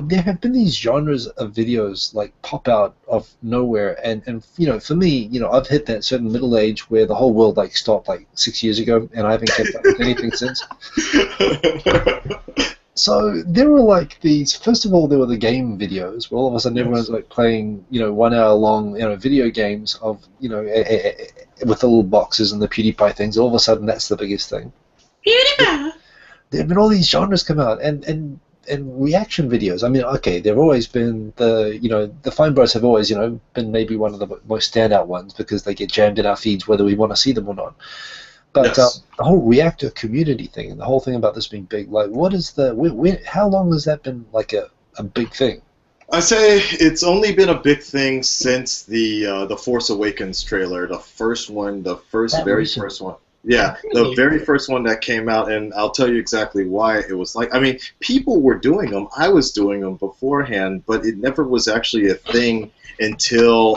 there have been these genres of videos like pop out of nowhere, and you know, for me, you know, I've hit that certain middle age where the whole world like stopped like 6 years ago, and I haven't kept up with anything since. So there were like these. First of all, there were the game videos where all of a sudden everyone's like playing, you know, 1 hour long, you know, video games of, you know, with the little boxes and the PewDiePie things. All of a sudden, that's the biggest thing. PewDiePie. There have been all these genres come out, and reaction videos. I mean, okay, they've always been the Fine Bros have always, you know, been maybe one of the most standout ones because they get jammed in our feeds whether we want to see them or not. But yes. The whole reactor community thing and the whole thing about this being big, like, what is how long has that been like a big thing? I say it's only been a big thing since the Force Awakens trailer, the first one, very first one. Yeah, the very first one that came out, and I'll tell you exactly why it was like. I mean, people were doing them. I was doing them beforehand, but it never was actually a thing until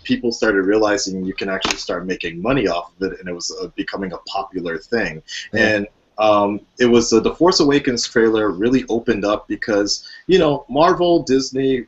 people started realizing you can actually start making money off of it, and it was becoming a popular thing. Yeah. And it was the Force Awakens trailer really opened up because, you know, Marvel, Disney,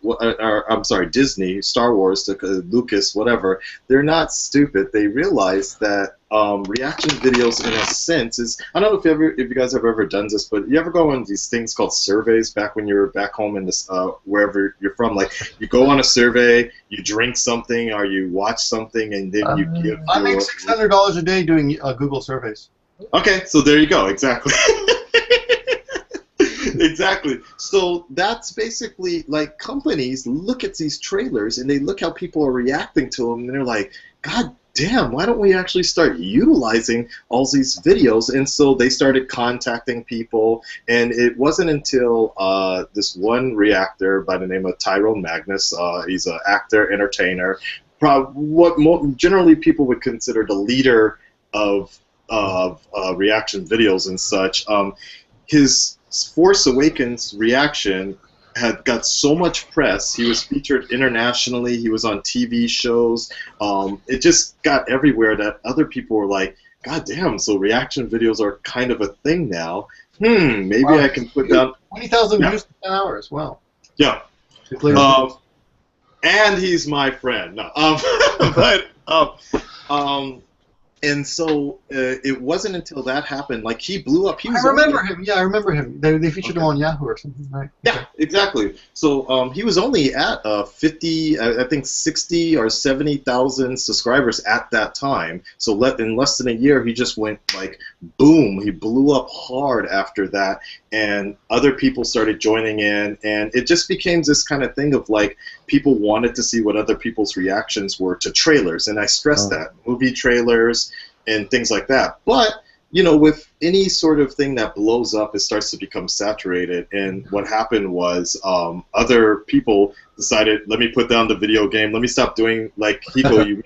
Disney, Star Wars, Lucas, whatever, they're not stupid. They realize that reaction videos, in a sense, is, I don't know if you guys have ever done this, but you ever go on these things called surveys back when you were back home in this wherever you're from? Like, you go on a survey, you drink something, or you watch something, and then you give. I make $600 a day doing Google surveys. Okay, so there you go. Exactly. Exactly. So that's basically like companies look at these trailers and they look how people are reacting to them, and they're like, God damn, why don't we actually start utilizing all these videos? And so they started contacting people, and it wasn't until this one reactor by the name of Tyrone Magnus, he's an actor, entertainer, what generally people would consider the leader of reaction videos and such. His Force Awakens reaction had got so much press. He was featured internationally. He was on TV shows. It just got everywhere that other people were like, God damn, so reaction videos are kind of a thing now. Maybe I can put down 20,000 views in 10 hours. Wow. Yeah. And he's my friend. No. And so it wasn't until that happened, like he blew up. I remember him. Yeah, I remember him. They featured him on Yahoo or something, right? Yeah, exactly. So he was only at 50, I think 60 or 70,000 subscribers at that time. So in less than a year, he just went like boom. He blew up hard after that, and other people started joining in, and it just became this kind of thing of like people wanted to see what other people's reactions were to trailers, and I stress that movie trailers and things like that. But you know, with any sort of thing that blows up, it starts to become saturated. And what happened was other people decided, let me put down the video game. Let me stop doing, like Hiko,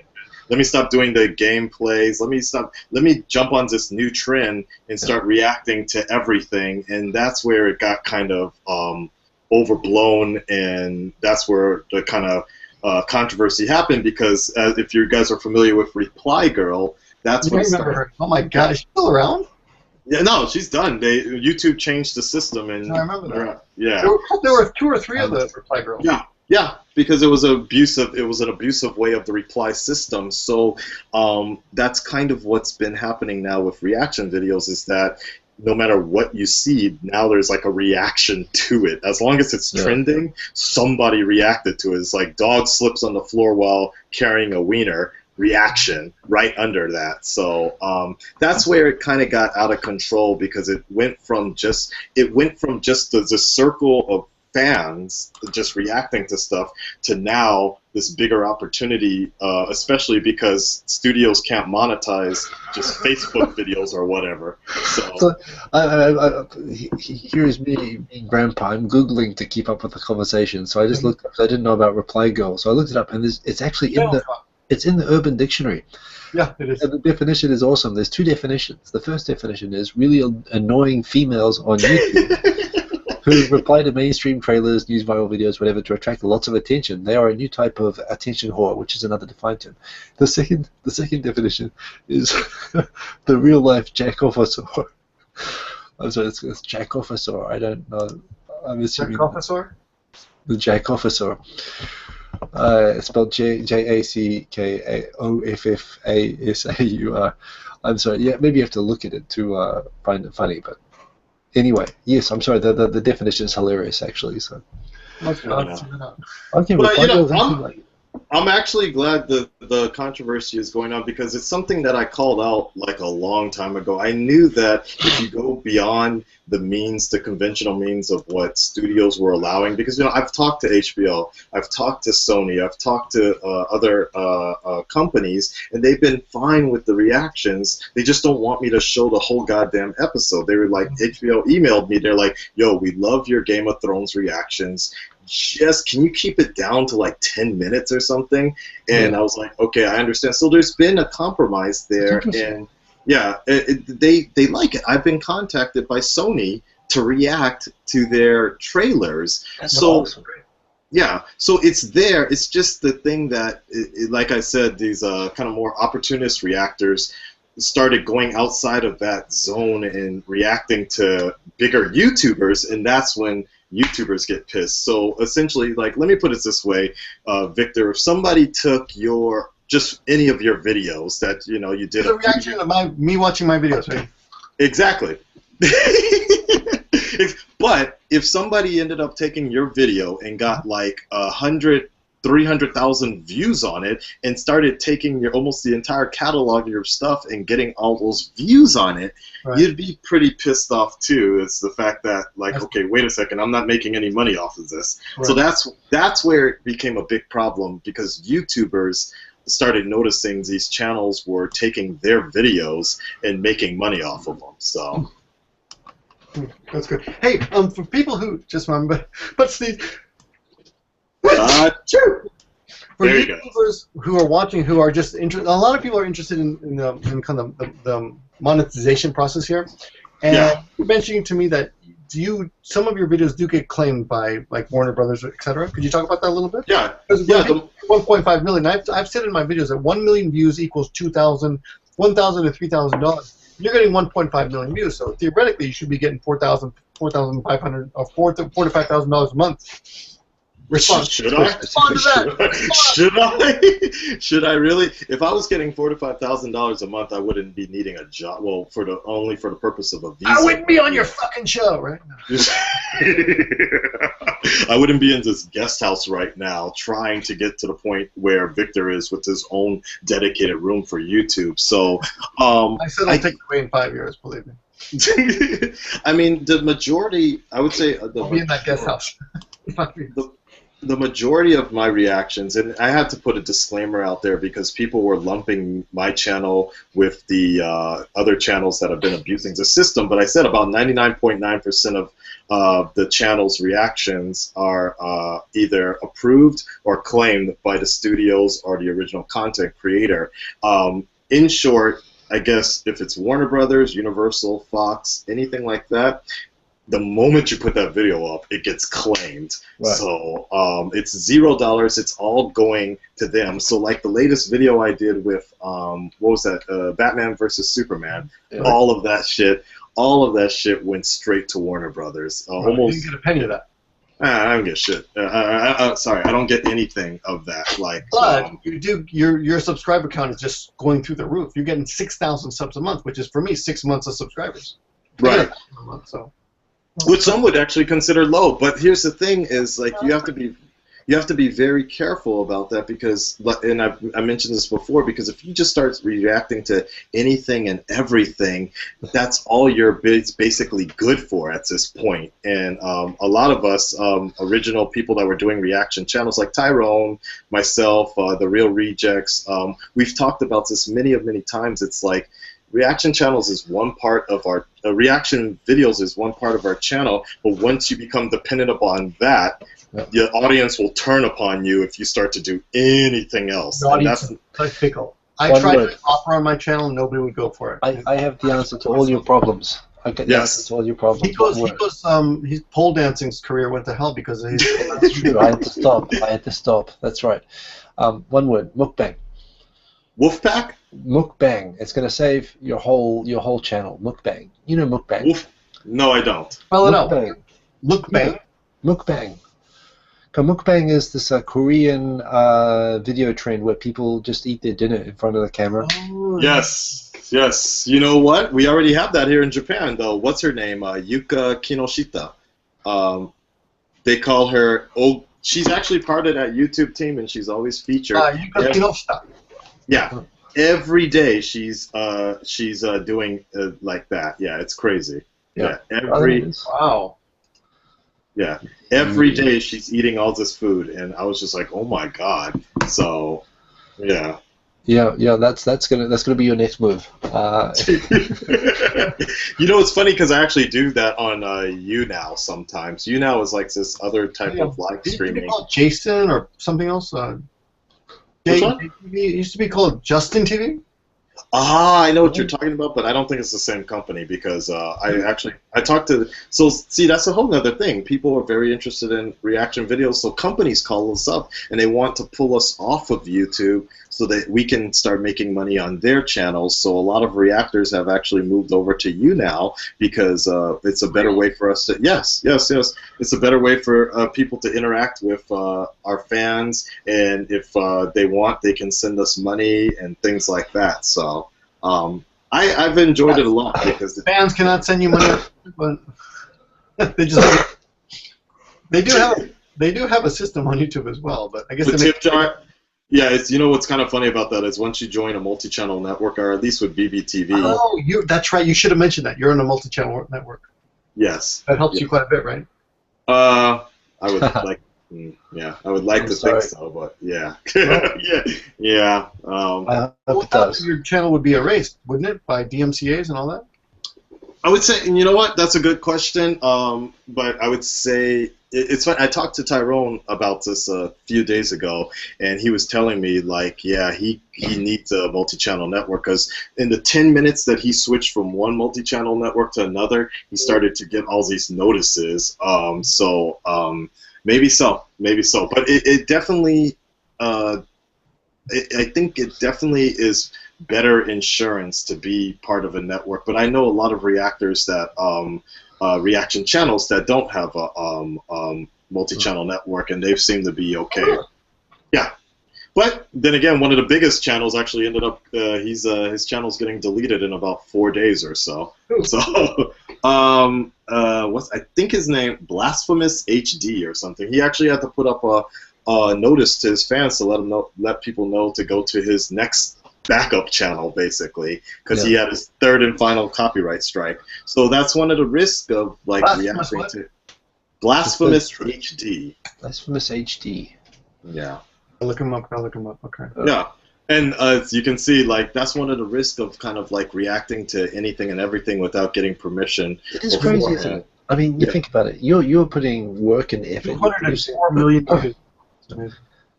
let me stop doing the gameplays. Let me jump on this new trend and start reacting to everything. And that's where it got kind of overblown, and that's where the kind of controversy happened, because if you guys are familiar with Reply Girl, that's what started. Her. Oh my God, is she still around? Yeah, no, she's done. YouTube changed the system, and I remember that. Yeah, there were 2 or 3 of the Reply Girls. Yeah, because it was an abusive way of the reply system. So that's kind of what's been happening now with reaction videos, is that no matter what you see, now there's like a reaction to it. As long as it's trending, somebody reacted to it. It's like dog slips on the floor while carrying a wiener. Reaction right under that. So that's where it kind of got out of control, because it went from just the circle of fans just reacting to stuff to now this bigger opportunity, especially because studios can't monetize just Facebook videos or whatever. So here's me being grandpa. I'm Googling to keep up with the conversation. So I just looked up. I didn't know about Reply Girl. So I looked it up, and it's actually it's in the Urban Dictionary. Yeah, it is. And the definition is awesome. There's two definitions. The first definition is really annoying females on YouTube who reply to mainstream trailers, news, viral videos, whatever, to attract lots of attention. They are a new type of attention whore, which is another defined term. The second definition is the real life jack-officer. I'm sorry, it's jack-officer. I don't know. I'm assuming Jack-officer? The jack-officer. Spelled Jackoffasaur. I'm sorry. Yeah, maybe you have to look at it to find it funny. But anyway, yes, I'm sorry. The definition is hilarious, actually. So. Okay, I'm actually glad the controversy is going on, because it's something that I called out like a long time ago. I knew that if you go beyond the conventional means of what studios were allowing, because I've talked to HBO, I've talked to Sony, I've talked to other companies, and they've been fine with the reactions. They just don't want me to show the whole goddamn episode. They were like, HBO emailed me, they're like, yo, we love your Game of Thrones reactions. Just can you keep it down to like 10 minutes or something? And I was like, okay, I understand. So there's been a compromise there, and they like it. I've been contacted by Sony to react to their trailers. That's awesome. Yeah, so it's there. It's just the thing that, like I said, these kind of more opportunist reactors started going outside of that zone and reacting to bigger YouTubers, and that's when YouTubers get pissed. So essentially, like, let me put it this way, Victor, if somebody took just any of your videos that you did a reaction to me watching my videos, right? Exactly. But if somebody ended up taking your video and got like 300,000 views on it and started taking almost the entire catalog of your stuff and getting all those views on it, you'd be pretty pissed off too. It's the fact that, like, okay, wait a second, I'm not making any money off of this. Right. So that's where it became a big problem, because YouTubers started noticing these channels were taking their videos and making money off of them. So that's good. Hey, for people who just remember, but Steve. Sure. For YouTubers who are watching, who are just interested, a lot of people are interested in kind of the monetization process here. And you're mentioning to me that some of your videos do get claimed by like Warner Brothers, etc. Could you talk about that a little bit? Yeah. 1.5 million. I've said in my videos that 1 million views equals $1,000 to $3,000. You're getting 1.5 million views, so theoretically you should be getting $4,500 or $4,000 to $5,000 a month. Response. Should I? Should I really? If I was getting $4,000 to $5,000 a month, I wouldn't be needing a job. Well, only for the purpose of a visa. I wouldn't be on your fucking show, right? I wouldn't be in this guest house right now trying to get to the point where Victor is with his own dedicated room for YouTube. So I said I'll take it away in 5 years, believe me. I mean, the majority, I would say, I'll be in that guest house. The majority of my reactions, and I had to put a disclaimer out there because people were lumping my channel with the other channels that have been abusing the system, but I said about 99.9% of the channel's reactions are either approved or claimed by the studios or the original content creator. In short, I guess if it's Warner Brothers, Universal, Fox, anything like that, the moment you put that video up, it gets claimed. Right. So it's $0. It's all going to them. So like the latest video I did with what was that? Batman versus Superman. Yeah. All of that shit went straight to Warner Brothers. Almost. You didn't get a penny of that. I don't get shit. Sorry, I don't get anything of that. Like, but you do. Your subscriber count is just going through the roof. You're getting 6,000 subs a month, which is for me 6 months of subscribers. Right. So. Which some would actually consider low, but here's the thing: is like you have to be very careful about that because, and I mentioned this before, because if you just start reacting to anything and everything, that's all you're basically good for at this point. And a lot of us original people that were doing reaction channels, like Tyrone, myself, the Real Rejects, we've talked about this many times. It's like, reaction channels is one part of our reaction videos is one part of our channel, but once you become dependent upon that, the audience will turn upon you if you start to do anything else. The audience is like fickle. I tried to offer on my channel, nobody would go for it. I have the answer to all your problems. I get the answer to all your problems. His pole dancing's career went to hell because of his. That's true. I had to stop. That's right. One word: mukbang. Wolfpack? Mukbang. It's going to save your whole channel. Mukbang. You know mukbang? No, I don't. Spell it out. Mukbang. Mukbang. Mukbang is this Korean video trend where people just eat their dinner in front of the camera. Oh. Yes. You know what? We already have that here in Japan, though. What's her name? Yuka Kinoshita. They call her. Oh, she's actually part of that YouTube team, and she's always featured. Yuka Kinoshita. Yeah, every day she's doing like that. Yeah, it's crazy. Yeah, wow. Yeah, every day she's eating all this food, and I was just like, oh my god. So, yeah. Yeah. That's gonna be your next move. You know, it's funny because I actually do that on YouNow sometimes. YouNow is like this other type of live streaming. Is it called Jason or something else? It used to be called Justin TV. I know what you're talking about, but I don't think it's the same company because I talked to. So see, that's a whole other thing. People are very interested in reaction videos, so companies call us up and they want to pull us off of YouTube so that we can start making money on their channels. So a lot of reactors have actually moved over to YouNow because it's a better way for us to. Yes. It's a better way for people to interact with our fans, and if they want, they can send us money and things like that. So I've enjoyed it a lot because the fans cannot send you money, but they do have a system on YouTube as well. But I guess the tip jar. Yeah, it's, you know what's kind of funny about that is once you join a multi-channel network, or at least with BBTV. Oh, that's right. You should have mentioned that. You're in a multi-channel network. Yes. That helps you quite a bit, right? I would like. Yeah, I would like to think so, but yeah, yeah. I hope it does. Your channel would be erased, wouldn't it, by DMCA's and all that? I would say, and you know what? That's a good question. But I would say it's funny. I talked to Tyrone about this a few days ago, and he was telling me like, yeah, he needs a multi-channel network because in the 10 minutes that he switched from one multi-channel network to another, he started to get all these notices. Maybe so, but it definitely, I think it definitely is better insurance to be part of a network. But I know a lot of reactors that, reaction channels that don't have a multi-channel network, and they seem to be okay. Yeah, but then again, one of the biggest channels actually ended up, his channel's getting deleted in about 4 days or so. So. What's I think his name, Blasphemous HD or something. He actually had to put up a notice to his fans to let people know to go to his next backup channel, basically, because he had his third and final copyright strike. So that's one of the risks of like reacting to Blasphemous HD. Blasphemous HD. Yeah. I'll look him up. Okay. Yeah. And as you can see, like that's one of the risks of kind of like reacting to anything and everything without getting permission. It is crazy, isn't it? I mean, you think about it. You're putting work and effort. 204 million.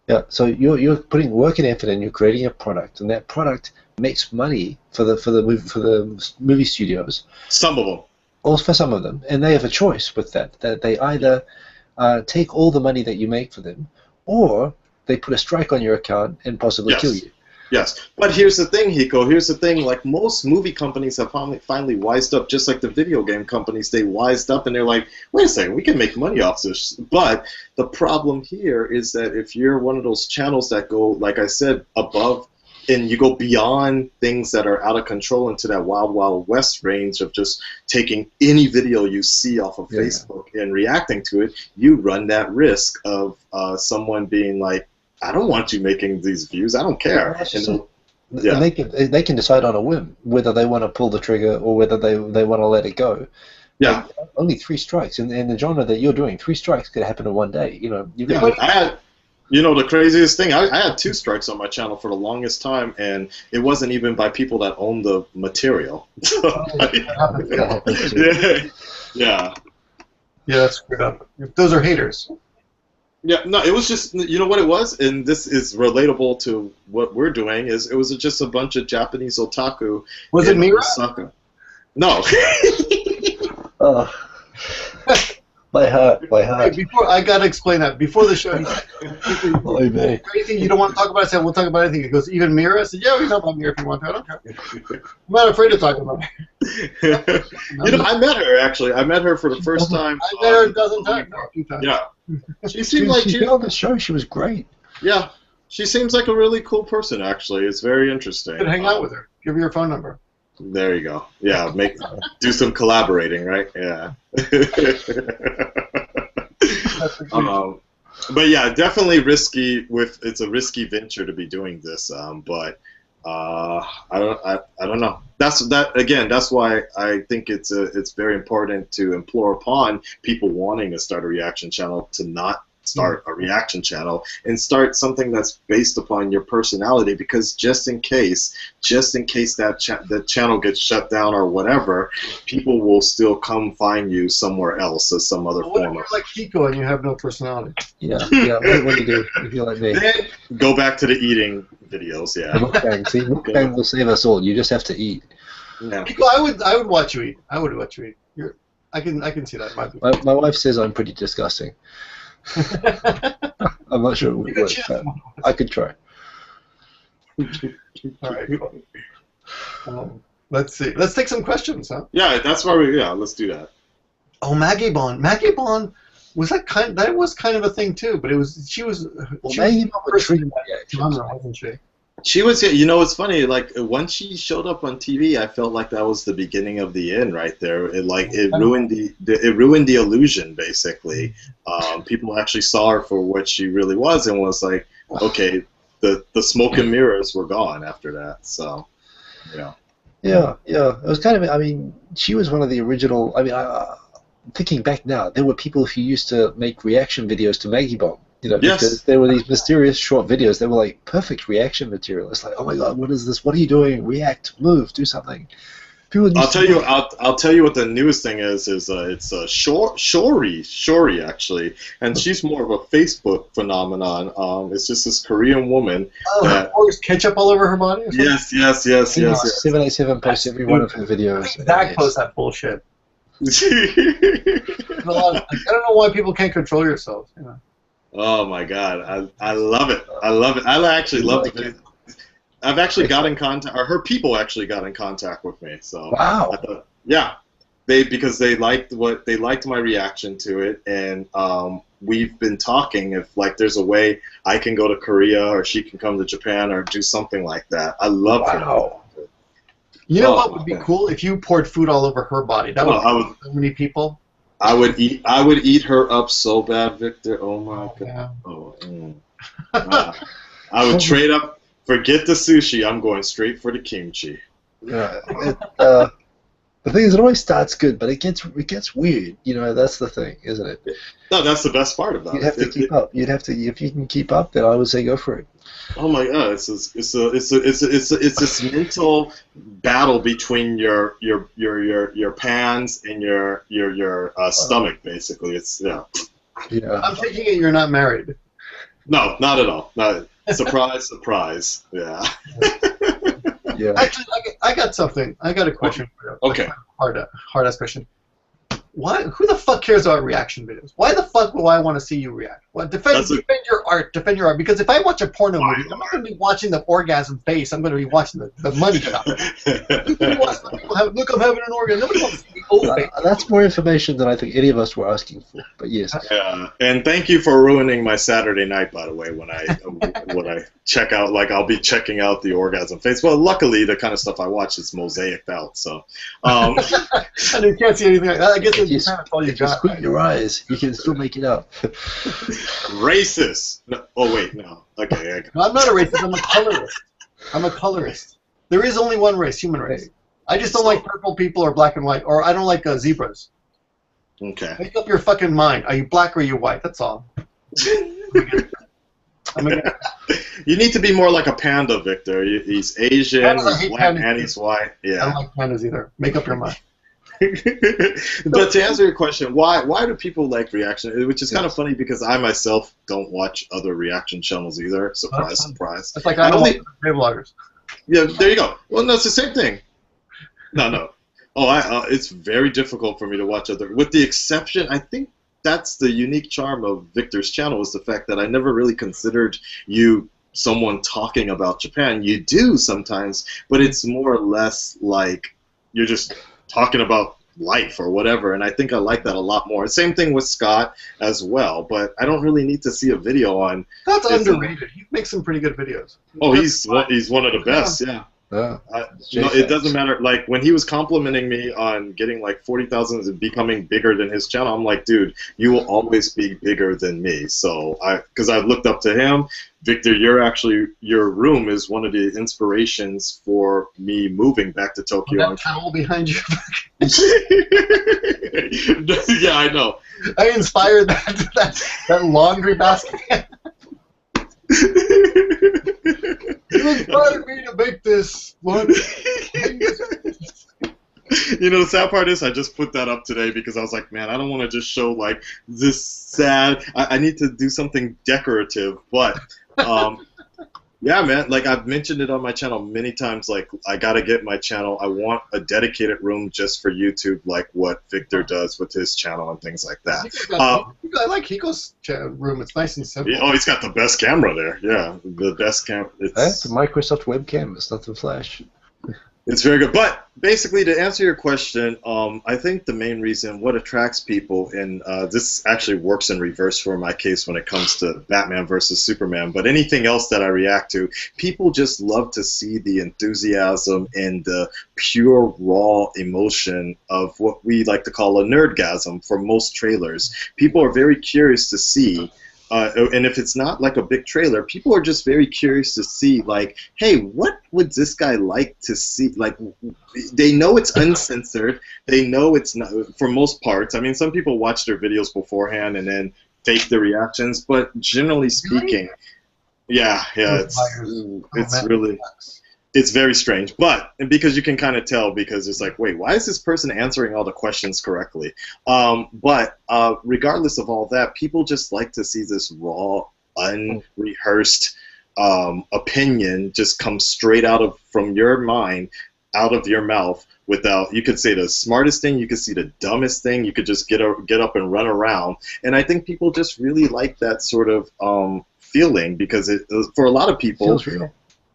Yeah, so you're putting work and effort, and you're creating a product, and that product makes money for the movie studios. Some of them. Also for some of them, and they have a choice with that. That they either take all the money that you make for them, or they put a strike on your account and possibly kill you. Yes, but here's the thing, Hiko. Here's the thing. Like most movie companies have finally wised up, just like the video game companies. They wised up and they're like, wait a second, we can make money off this. But the problem here is that if you're one of those channels that go, like I said, above and you go beyond things that are out of control into that wild, wild west range of just taking any video you see off of Facebook and reacting to it, you run that risk of someone being like, I don't want you making these views. I don't care. And they can decide on a whim whether they want to pull the trigger or whether they want to let it go. Yeah. Like, only 3 strikes in the genre that you're doing. 3 strikes could happen in one day. You know. I had, the craziest thing. I had 2 strikes on my channel for the longest time, and it wasn't even by people that own the material. Yeah, that's screwed up. Those are haters. Yeah, no, it was just, you know what it was, and this is relatable to what we're doing. It was just a bunch of Japanese otaku. Was it Mira? Osaka. No. My heart. Hey, before I gotta explain that before the show. Anything you don't want to talk about? I said we'll talk about anything. It goes, even Mira. I said, yeah, we know about Mira if you want to. I don't care. I'm not afraid to talk about it. I met her actually. I met her for the first time. I met her a dozen times. A few times. Yeah. She seemed like she on the show. She was great. Yeah, she seems like a really cool person. Actually, it's very interesting. You could hang out with her. Give her your phone number. There you go. Yeah, do some collaborating, right? Yeah. But yeah, definitely risky. It's a risky venture to be doing this. But I don't know. That's why I think it's very important to implore upon people wanting to start a reaction channel to not start a reaction channel and start something that's based upon your personality, because just in case that the channel gets shut down or whatever, people will still come find you somewhere else as some other form of. You're like Kiko and you have no personality. Yeah. What do you do if you're like me? Then go back to the eating videos. Yeah. Mukbang will save us all. You just have to eat. Yeah. Kiko, I would watch you eat. I would watch you eat. I can see that. My wife says I'm pretty disgusting. I'm not sure it would work, but I could try. All right, cool. Let's see. Let's take some questions, huh? Yeah, that's why let's do that. Oh, Maggie Bond. Maggie Bond was that kind of a thing too, but she was Maggie Bond was genre, wasn't she? She was, it's funny. Like when she showed up on TV, I felt like that was the beginning of the end right there. It ruined the illusion basically. People actually saw her for what she really was and was like, okay, the smoke and mirrors were gone after that. So, yeah. Yeah. It was kind of. I mean, she was one of the original. I mean, thinking back now, there were people who used to make reaction videos to Maggie Bomb. Because there were these mysterious short videos that were like perfect reaction material. It's like, oh my god, what is this? What are you doing? React, move, do something. I'll tell you what the newest thing is it's Shori actually, and she's more of a Facebook phenomenon. It's just this Korean woman. That pours ketchup all over her body. Or yes. 787 posts every one of her videos. Zach posts that bullshit. I don't know why people can't control yourselves. Oh my god, I love it. I actually love the video. I've actually got in contact, or her people actually got in contact with me. So wow. I thought, because they liked my reaction to it, and we've been talking if like there's a way I can go to Korea or she can come to Japan or do something like that. I love her. You know what would be cool if you poured food all over her body? That would so many people. I would eat her up so bad, Victor. Oh my god. Yeah. I would trade up. Forget the sushi. I'm going straight for the kimchi. Yeah. The thing is, it always starts good, but it gets weird. That's the thing, isn't it? No, that's the best part about it. You'd have to keep up. If you can keep up, then I would say go for it. Oh my god, it's this mental battle between your pans and your stomach, basically. Yeah. I'm taking it you're not married. No, not at all. Surprise. Yeah. Yeah. Actually, I got something. I got a question for you. Okay. Hard-ass question. Who the fuck cares about reaction videos? Why the fuck will I want to see you react? Well, defend your art. Defend your art. Because if I watch a porno movie, I'm not going to be watching the orgasm face. I'm going to be watching the money shot. Look, I'm having an orgasm. Nobody wants to see That's more information than I think any of us were asking for. But yes. Yeah, and thank you for ruining my Saturday night. By the way, when I check out, like I'll be checking out the orgasm face. Well, luckily the kind of stuff I watch is mosaiced out, so. And you can't see anything like that. I guess If you squint your eyes, you can still make it up. Racist. No, oh wait, no. Okay. No, I'm not a racist. I'm a colorist. I'm a colorist. There is only one race, human race. I just don't like purple people or black and white, or I don't like zebras. Okay. Make up your fucking mind. Are you black or are you white? That's all. You need to be more like a panda, Victor. He's Asian, Pandas, he's black, and he's white. Yeah. I don't like pandas either. Make up your mind. But to answer your question, why do people like reaction? Which is kind of funny because I myself don't watch other reaction channels either. Surprise, surprise. It's like I don't like vloggers. Yeah, there you go. Well, no, it's the same thing. No. Oh, it's very difficult for me to watch other. With the exception, I think that's the unique charm of Victor's channel is the fact that I never really considered you someone talking about Japan. You do sometimes, but it's more or less like you're just talking about life or whatever, and I think I like that a lot more. Same thing with Scott as well, but I don't really need to see a video on. That's underrated. He makes some pretty good videos. Oh, he's one of the best, yeah. No, it doesn't matter. Like when he was complimenting me on getting like 40,000 and becoming bigger than his channel, I'm like, dude, you will always be bigger than me. So because I've looked up to him. Victor, your room is one of the inspirations for me moving back to Tokyo. That towel behind you. Yeah, I know. I inspired that laundry basket. You inspired me to make this one. You know, the sad part is I just put that up today because I was like, man, I don't want to just show like this sad. I need to do something decorative, but yeah, man, like I've mentioned it on my channel many times. Like I gotta get my channel. I want a dedicated room just for YouTube, like what Victor does with his channel and things like that. I like Hiko's room. It's nice and simple. Oh, he's got the best camera there. Yeah, the best camera. It's a Microsoft webcam. It's nothing flash. It's very good. But basically, to answer your question, I think the main reason what attracts people, and this actually works in reverse for my case when it comes to Batman versus Superman, but anything else that I react to, people just love to see the enthusiasm and the pure, raw emotion of what we like to call a nerdgasm for most trailers. People are very curious to see. And if it's not like a big trailer, people are just very curious to see, like, hey, what would this guy like to see? Like, they know it's uncensored. They know it's not, for most parts. I mean, some people watch their videos beforehand and then fake the reactions, but generally speaking, yeah, it's really... It's very strange, but because you can kind of tell because it's like, wait, why is this person answering all the questions correctly? But regardless of all that, people just like to see this raw, unrehearsed opinion just come straight from your mind, out of your mouth. Without, you could say the smartest thing, you could see the dumbest thing, you could just get up and run around, and I think people just really like that sort of feeling because it for a lot of people. Feels real.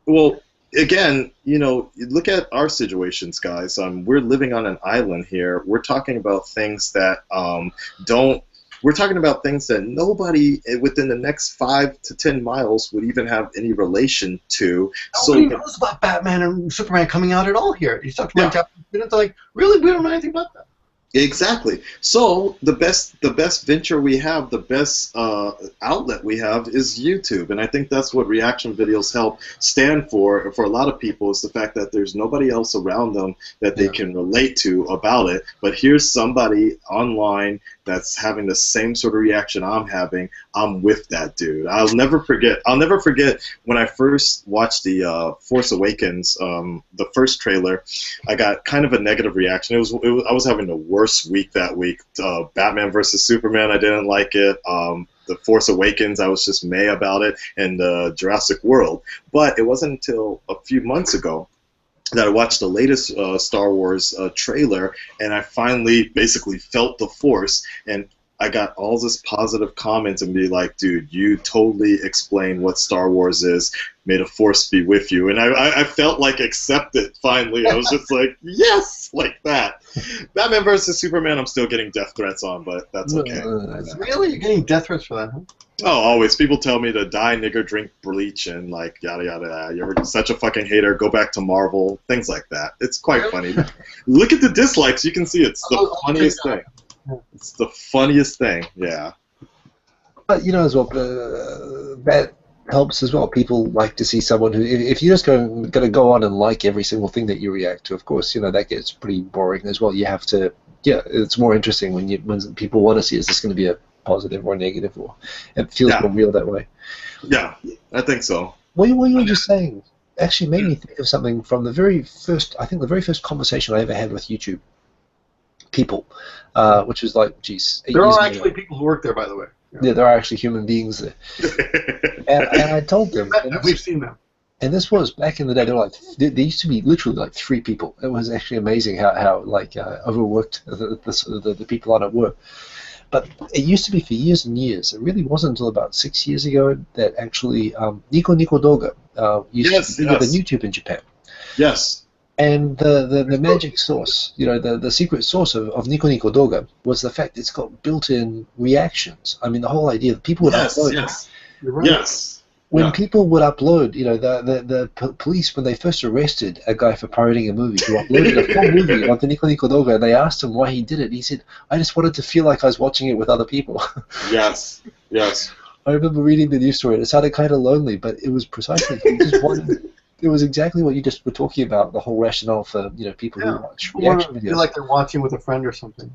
Well. Again, you know, look at our situations, guys. We're living on an island here. We're talking about things that we're talking about things that nobody within the next 5 to 10 miles would even have any relation to. Nobody knows about Batman and Superman coming out at all here. You talk to my Japanese students, they're like, really? We don't know anything about that. Exactly. So the best venture we have, the best outlet we have is YouTube, and I think that's what reaction videos help stand for a lot of people is the fact that there's nobody else around them that they can relate to about it. But here's somebody online that's having the same sort of reaction I'm having. I'm with that dude. I'll never forget when I first watched the Force Awakens, the first trailer. I got kind of a negative reaction. I was having the worst week that week. Batman versus Superman, I didn't like it. The Force Awakens, I was just meh about it, and Jurassic World. But it wasn't until a few months ago that I watched the latest Star Wars trailer, and I finally basically felt the Force, and I got all this positive comments and be like, dude, you totally explain what Star Wars is. May the Force be with you. And I felt like accepted finally. I was just like, yes, like that. Batman versus Superman, I'm still getting death threats on, but that's okay. Really? You're getting death threats for that, huh? Oh, always. People tell me to die, nigger, drink bleach, and like yada yada yada. You're such a fucking hater. Go back to Marvel. Things like that. It's quite funny. Look at the dislikes. You can see it's the funniest thing. It's the funniest thing. Yeah. But as well, that helps as well. People like to see someone who, if you're just going to go on and like every single thing that you react to, of course, that gets pretty boring as well. You have to, it's more interesting when people want to see is this going to be a positive or negative, or it feels more real that way. Yeah, I think so. What you were just saying actually made me think of something from the very first conversation I ever had with YouTube people, which was like, geez. There are actually people who work there, by the way. Yeah, there are actually human beings there. and I told them. We've seen them. And this was back in the day. There used to be literally like 3 people. It was actually amazing how overworked the people on it were. But it used to be for years and years. It really wasn't until about 6 years ago that actually Nico Doga used to be on YouTube in Japan. Yes. And the magic source, the secret source of Nico Doga was the fact it's got built-in reactions. I mean, the whole idea that people would upload. Yes. Right. Yes. When people would upload, the police, when they first arrested a guy for pirating a movie, who uploaded a full movie onto Nico Doga, and they asked him why he did it. He said, "I just wanted to feel like I was watching it with other people." Yes. Yes. I remember reading the news story. It sounded kind of lonely, but it was precisely he just wanted. It was exactly what you just were talking about, the whole rationale for people who watch reaction videos. Feel like they're watching with a friend or something.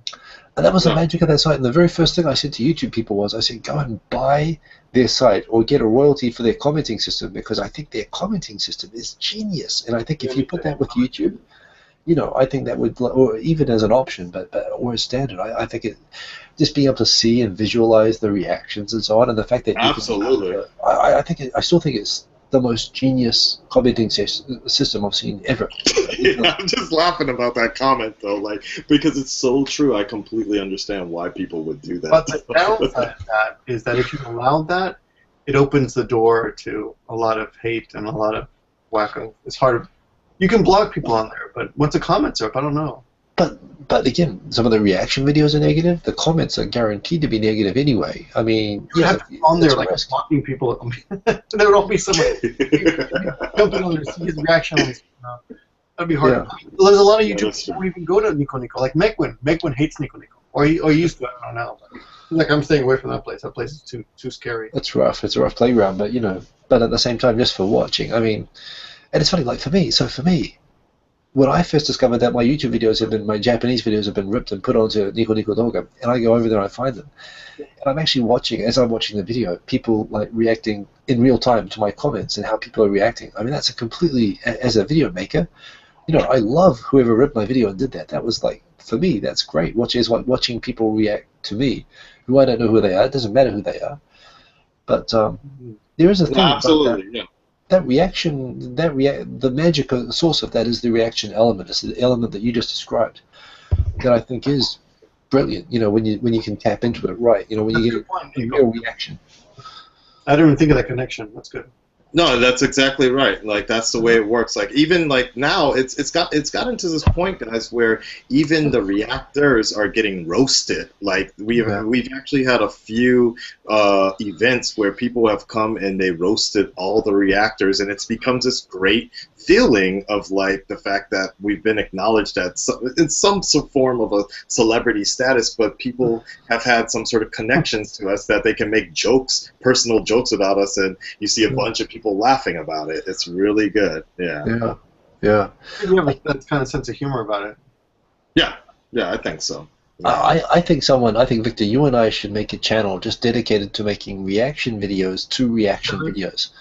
And that was the magic of that site. And the very first thing I said to YouTube people was, I said, go and buy their site or get a royalty for their commenting system, because I think their commenting system is genius. And I think if you put that with YouTube, I think that would, or even as an option, or as standard, I think it, just being able to see and visualize the reactions and so on, and the fact that absolutely, I still think it's the most genius commenting system I've seen ever. Yeah, I'm just laughing about that comment though, because it's so true. I completely understand why people would do that. But the downside of that is that if you allow that, it opens the door to a lot of hate and a lot of wacko. It's hard. You can block people on there, but once the comments are up, I don't know. But again, some of the reaction videos are negative. The comments are guaranteed to be negative anyway. I mean, you have to be on there like blocking people. There would all be someone jumping on there to see his reaction on this. That'd be hard. Yeah. Well, there's a lot of YouTubers who don't even go to Nico, like Megwin. Megwin hates Nico, or he used to. I don't know now. Like, I'm staying away from that place. That place is too scary. It's rough. It's a rough playground, but but at the same time, just for watching. I mean, and it's funny. Like for me. When I first discovered that my Japanese videos have been ripped and put onto Nico Doga, and I go over there and I find them, and I'm actually watching, as I'm watching the video, people like reacting in real time to my comments and how people are reacting. I mean, that's a completely, as a video maker, I love whoever ripped my video and did that. That was like, for me, that's great. Watching people react to me, who I don't know who they are. It doesn't matter who they are, but there is a thing about that. That reaction, the magic source of that is the reaction element. It's the element that you just described that I think is brilliant. When you can tap into it right. When you get a real reaction. I didn't even think of that connection. That's good. No, that's exactly right. Like that's the way it works. Like even like now, it's gotten to this point, guys, where even the reactors are getting roasted. Like we've actually had a few events where people have come and they roasted all the reactors, and it's become this great feeling of like the fact that we've been acknowledged in some form of a celebrity status, but people have had some sort of connections to us that they can make personal jokes about us, and you see a bunch of people laughing about it. It's really good. Yeah. You have that kind of sense of humor about it. Yeah, I think so. I think Victor, you and I should make a channel just dedicated to making reaction videos to reaction videos.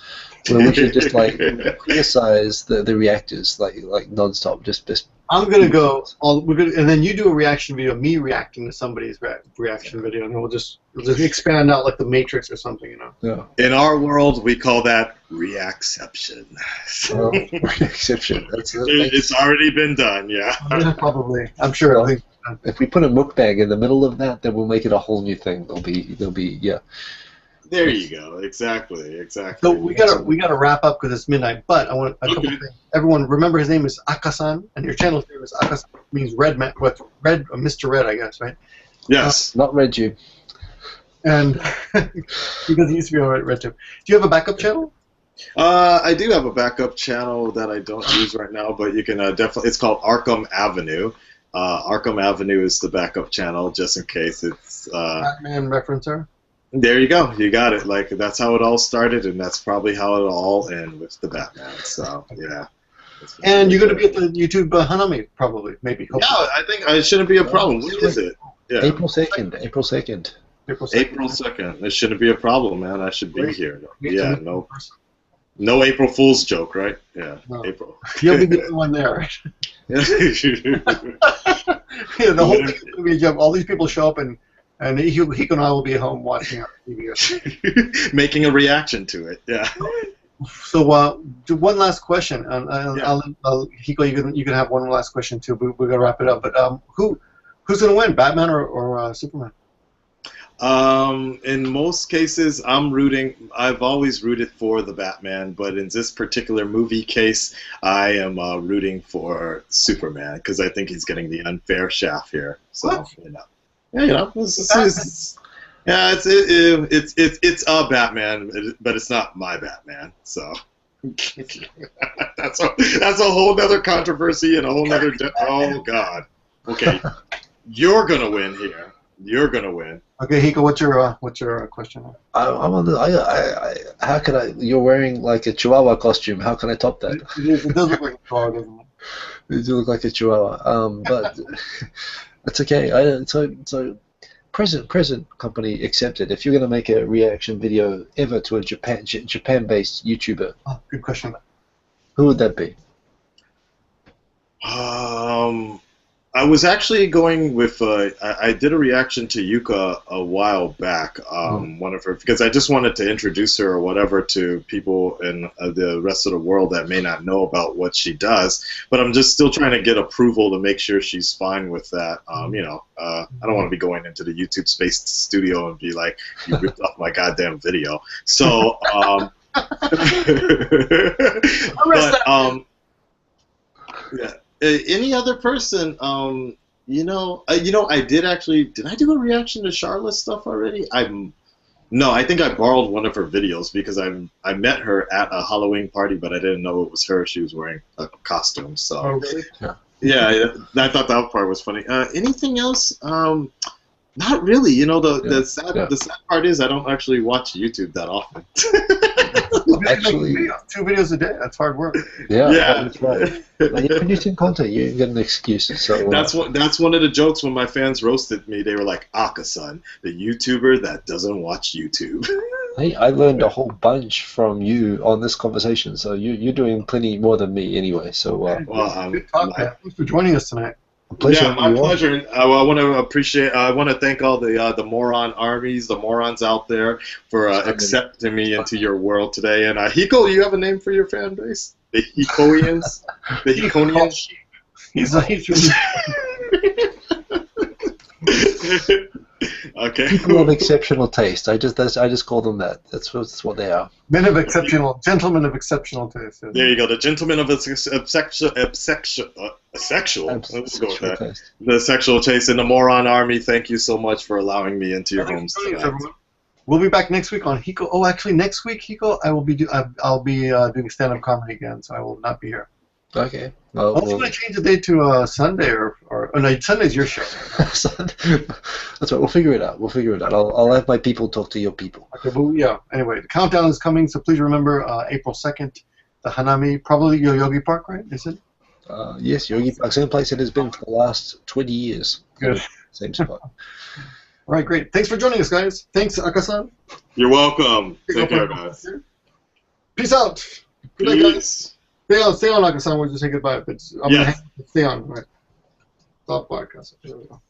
Where we should just like criticize the reactors like nonstop, just I'm gonna go. And then you do a reaction video, me reacting to somebody's reaction video, and then we'll just expand out like the Matrix or something, you know. Yeah. In our world, we call that reacception. Reacception. It's already been done. Yeah. Yeah, probably. I'm sure. I think. If we put a mukbang in the middle of that, then we'll make it a whole new thing. There'll be yeah. There you go. Exactly. So we gotta wrap up because it's midnight. But I want a couple things. Everyone, remember his name is Akasan, and your channel's name is Akasan. Means red man. What red? Mr. Red, I guess, right? Yes. Not RedTube. And because he used to be on RedTube. Do you have a backup channel? I do have a backup channel that I don't use right now, but you can definitely. It's called Arkham Avenue. Arkham Avenue is the backup channel, just in case it's. Batman referencer. There you go. You got it. Like that's how it all started, and that's probably how it'll all end with the Batman. So yeah. And you're going to be at the YouTube Hanami, probably, maybe. Hopefully. Yeah, I think it shouldn't be a problem. When is it? Yeah. April 2nd. April 2nd. April 2nd. It shouldn't be a problem, man. I should be here. Yeah, no April Fool's joke, right? Yeah, no. April. You'll be the only one there, right? Yeah, the whole thing is going to be a joke. All these people show up, and Hiko and I will be at home watching our TV. Making a reaction to it, yeah. So, one last question. Hiko, you can have one last question, too. We're going to wrap it up. But who's going to win, Batman or Superman? In most cases, I've always rooted for the Batman, but in this particular movie case, I am rooting for Superman because I think he's getting the unfair shaft here. So, it's a Batman, but it's not my Batman. So that's a whole other controversy and a whole other. Oh God. Okay, you're gonna win here. You're gonna win. Okay, Hiko, what's your question? I'm on the. How can I? You're wearing like a Chihuahua costume. How can I top that? It does look like a Chihuahua, doesn't it? It does look like a Chihuahua. But it's okay. So present company accepted. If you're going to make a reaction video ever to a Japan-based YouTuber, good question. Who would that be? I was actually going with. I did a reaction to Yuka a while back. One of her because I just wanted to introduce her or whatever to people in the rest of the world that may not know about what she does. But I'm just still trying to get approval to make sure she's fine with that. I don't want to be going into the YouTube Space Studio and be like, "You ripped off my goddamn video." So, yeah. Any other person, I did I do a reaction to Charlotte's stuff already? No, I think I borrowed one of her videos because I met her at a Halloween party, but I didn't know it was her. She was wearing a costume, so. Oh, really? Yeah, I thought that part was funny. Anything else? Not really. The sad part is I don't actually watch YouTube that often. Actually, 2 videos a day. That's hard work. Yeah. That's right. When you're producing content, you get an excuse. So that's one of the jokes when my fans roasted me. They were like, "Akasan, the YouTuber that doesn't watch YouTube." Hey, I learned a whole bunch from you on this conversation. So you're doing plenty more than me anyway. So good talk, man. Thanks for joining us tonight. Yeah, my pleasure. I want to thank all the moron armies, the morons out there for accepting me into your world today. And Hiko, you have a name for your fan base? The Hikoians? The Hikonians? He's okay. People of exceptional taste. I just call them that. That's what they are. Gentlemen of exceptional taste. There you go. The gentlemen of sexual. Let's go with that. The sexual taste and the moron army. Thank you so much for allowing me into your homes tonight. We'll be back next week on Hiko. Oh, actually, next week, Hiko, I'll be doing stand-up comedy again, so I will not be here. Okay. I was going to change the day to Sunday or no, Sunday's your show. That's right. We'll figure it out. I'll have my people talk to your people. Okay, but yeah. Anyway, the countdown is coming, so please remember April 2nd, the Hanami, probably Yoyogi Park, right? Is it? Yes, Yogi Park. Same place it has been for the last 20 years. Good. Same spot. All right, great. Thanks for joining us, guys. Thanks, Akasan. You're welcome. Take care, guys. Peace out. Peace. Stay on, Akasan. We're just saying goodbye. But I'm Yes. gonna stay on. Right. Stop podcast. There we go.